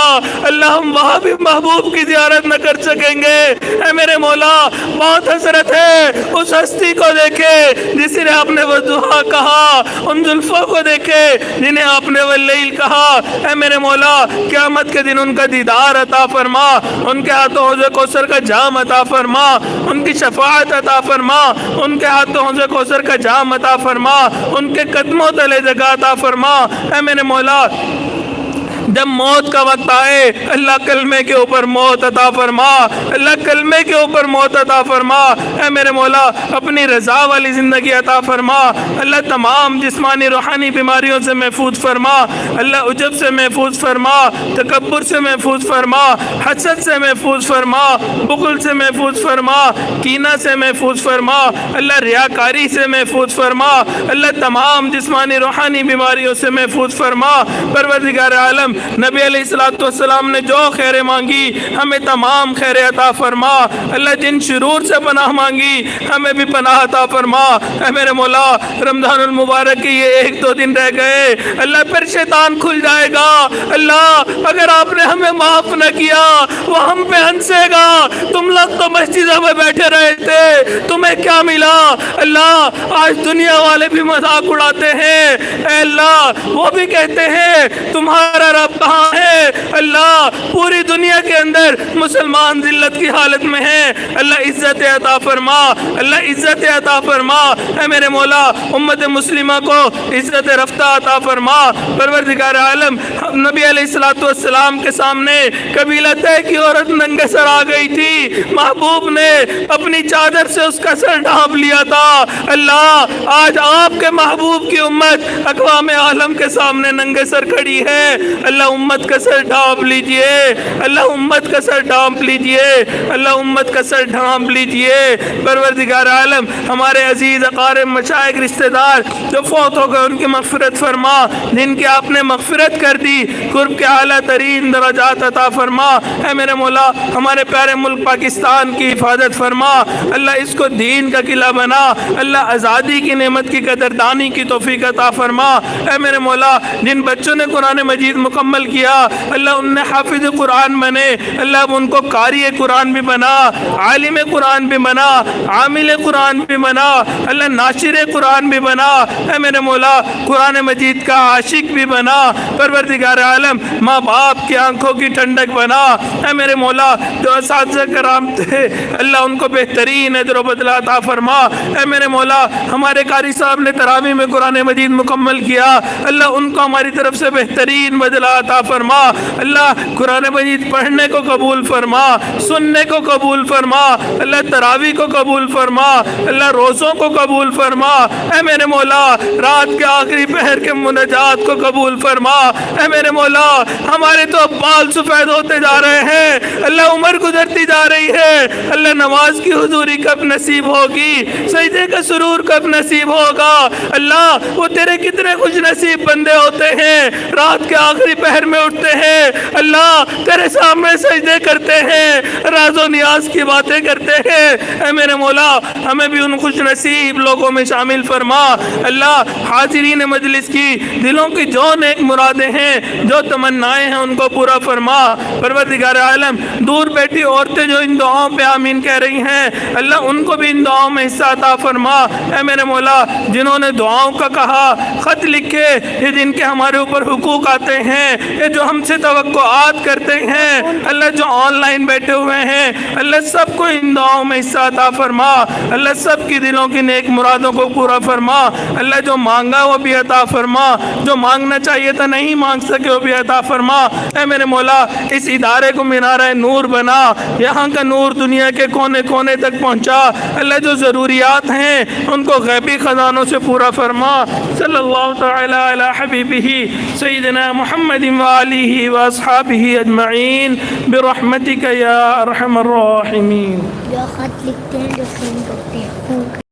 اللہ ہم وہاں بھی محبوب کی زیارت نہ کر سکیں گے۔ اے میرے مولا بہت حسرت ہے اس ہستی کو دیکھے جس نے آپ نے والضحیٰ کہا، ان زلفوں کو دیکھے جنہیں آپ نے واللیل کہا۔ اے میرے مولا قیامت کے دن ان کا دیدار عطا فرما، ان کے ہاتھوں حوض کوثر کا جام عطا فرما، ان کی شفاعت عطا فرما، ان کے ہاتھوں حوض کوثر کا جام عطا فرما، ان کے قدموں تلے جگہ عطا فرما۔ اے میرے مولا جب موت کا وقت آئے اللہ کلمے کے اوپر موت عطا فرما، اللہ کلمے کے اوپر موت عطا فرما۔ اے میرے مولا اپنی رضا والی زندگی عطا فرما، اللہ تمام جسمانی روحانی بیماریوں سے محفوظ فرما، اللہ عجب سے محفوظ فرما، تکبر سے محفوظ فرما، حسد سے محفوظ فرما، بخل سے محفوظ فرما، کینہ سے محفوظ فرما، اللہ ریاکاری سے محفوظ فرما، اللہ تمام جسمانی روحانی بیماریوں سے محفوظ فرما۔ پروردگار عالم نبی علیہ السلام نے جو خیر مانگی ہمیں تمام خیر عطا فرما، اللہ جن شرور سے پناہ مانگی ہمیں بھی پناہ عطا فرما۔ اے میرے مولا رمضان المبارک کے یہ 1-2 دن رہ گئے، اللہ پھر شیطان کھل جائے گا، اللہ اگر آپ نے ہمیں معاف نہ کیا وہ ہم پہ ہنسے گا، تم لوگ تو مسجدوں میں بیٹھے رہے تھے تمہیں کیا ملا؟ اللہ آج دنیا والے بھی مذاق اڑاتے ہیں، اے اللہ وہ بھی کہتے ہیں تمہارا رب کہاں ہے؟ اللہ پوری دنیا کے اندر مسلمان ذلت کی حالت میں ہیں، اللہ عزت عطا فرما، اللہ عزت عطا فرما۔ اے میرے مولا امت مسلمہ کو عزت رفتہ عطا فرما۔ پروردگار عالم نبی علیہ السلام کے سامنے قبیلہ طے کی عورت ننگے سر آ گئی تھی، محبوب نے اپنی چادر سے اس کا سر ڈھانپ لیا تھا۔ اللہ آج آپ کے محبوب کی امت اقوام عالم کے سامنے ننگے سر کھڑی ہے، اللہ امت کا سر ڈھانپ لیجئے، اللہ امت کا سر ڈھانپ لیجئے، اللہ امت کا سر ڈھانپ لیجئے۔ پروردگار عالم ہمارے عزیز اقارب مشائخ رشتہ دار جو فوت ہو گئے ان کی مغفرت فرما، جن کی آپ نے مغفرت کر دی قرب کے اعلیٰ ترین درجات عطا فرما۔ اے میرے مولا ہمارے پیارے ملک پاکستان کی حفاظت فرما، اللہ اس کو دین کا قلعہ بنا، اللہ آزادی کی نعمت کی قدردانی کی توفیق عطا فرما۔ اے میرے مولا جن بچوں نے قرآن مجید مکمل مکمل کیا اللہ ان نے حافظ قرآن بنے اللہ اب ان کو قاری قرآن بھی بنا عالم قرآن بھی بنا عامل قرآن بھی بنا اللہ ناشر قرآن بھی بنا اے میرے مولا قرآن مجید کا عاشق بھی بنا پروردگار عالم ماں باپ کی آنکھوں کی ٹھنڈک بنا اے میرے مولا جو اساتذہ کرام تھے اللہ ان کو بہترین اجر و بدلہ عطا فرما اے میرے مولا ہمارے قاری صاحب نے تراویح میں قرآن مجید مکمل کیا اللہ ان کو ہماری طرف سے بہترین بدلہ عطا فرما اللہ قرآن مجید پڑھنے کو قبول فرما سننے کو قبول فرما اللہ تراویح کو قبول فرما اللہ روزوں کو قبول فرما اے میرے مولا رات کے آخری پہر کے مناجات کو قبول فرما اے میرے مولا ہمارے تو بال سفید ہوتے جا رہے ہیں اللہ عمر گزرتی جا رہی ہے اللہ نماز کی حضوری کب نصیب ہوگی سجدے کا سرور کب نصیب ہوگا اللہ وہ تیرے کتنے خوش نصیب بندے ہوتے ہیں رات کے آخری پہر میں اٹھتے ہیں اللہ تیرے سامنے سجدے کرتے ہیں راز و نیاز کی باتیں کرتے ہیں اے میرے مولا ہمیں بھی ان خوش نصیب لوگوں میں شامل فرما اللہ حاضرین مجلس کی دلوں کی جو نیک مرادیں ہیں جو تمنائیں ہیں ان کو پورا فرما پروردگار عالم دور بیٹھی عورتیں جو ان دعاؤں پہ آمین کہہ رہی ہیں اللہ ان کو بھی ان دعاؤں میں حصہ عطا فرما اے میرے مولا جنہوں نے دعاؤں کا کہا خط لکھے یہ جن کے ہمارے اوپر حقوق آتے ہیں یہ جو ہم سے توقعات کرتے ہیں اللہ جو آن لائن بیٹھے ہوئے ہیں اللہ سب کو ان دعاؤں میں حصہ عطا فرما اللہ سب کی دلوں کی نیک مرادوں کو پورا فرما اللہ جو مانگا وہ بھی عطا فرما جو مانگنا چاہیے تھا نہیں مانگ سکے وہ بھی عطا فرما اے میرے مولا اس ادارے کو مینارہ نور بنا یہاں کا نور دنیا کے کونے کونے تک پہنچا اللہ جو ضروریات ہیں ان کو غیبی خزانوں سے پورا فرما صلی اللہ تعالی علی حبیبہ سیدنا محمد وآلہ واصحابہ اجمعین برحمتک یا ارحم الراحمین جو خط لکھتے ہیں جو سینڈ کرتے ہیں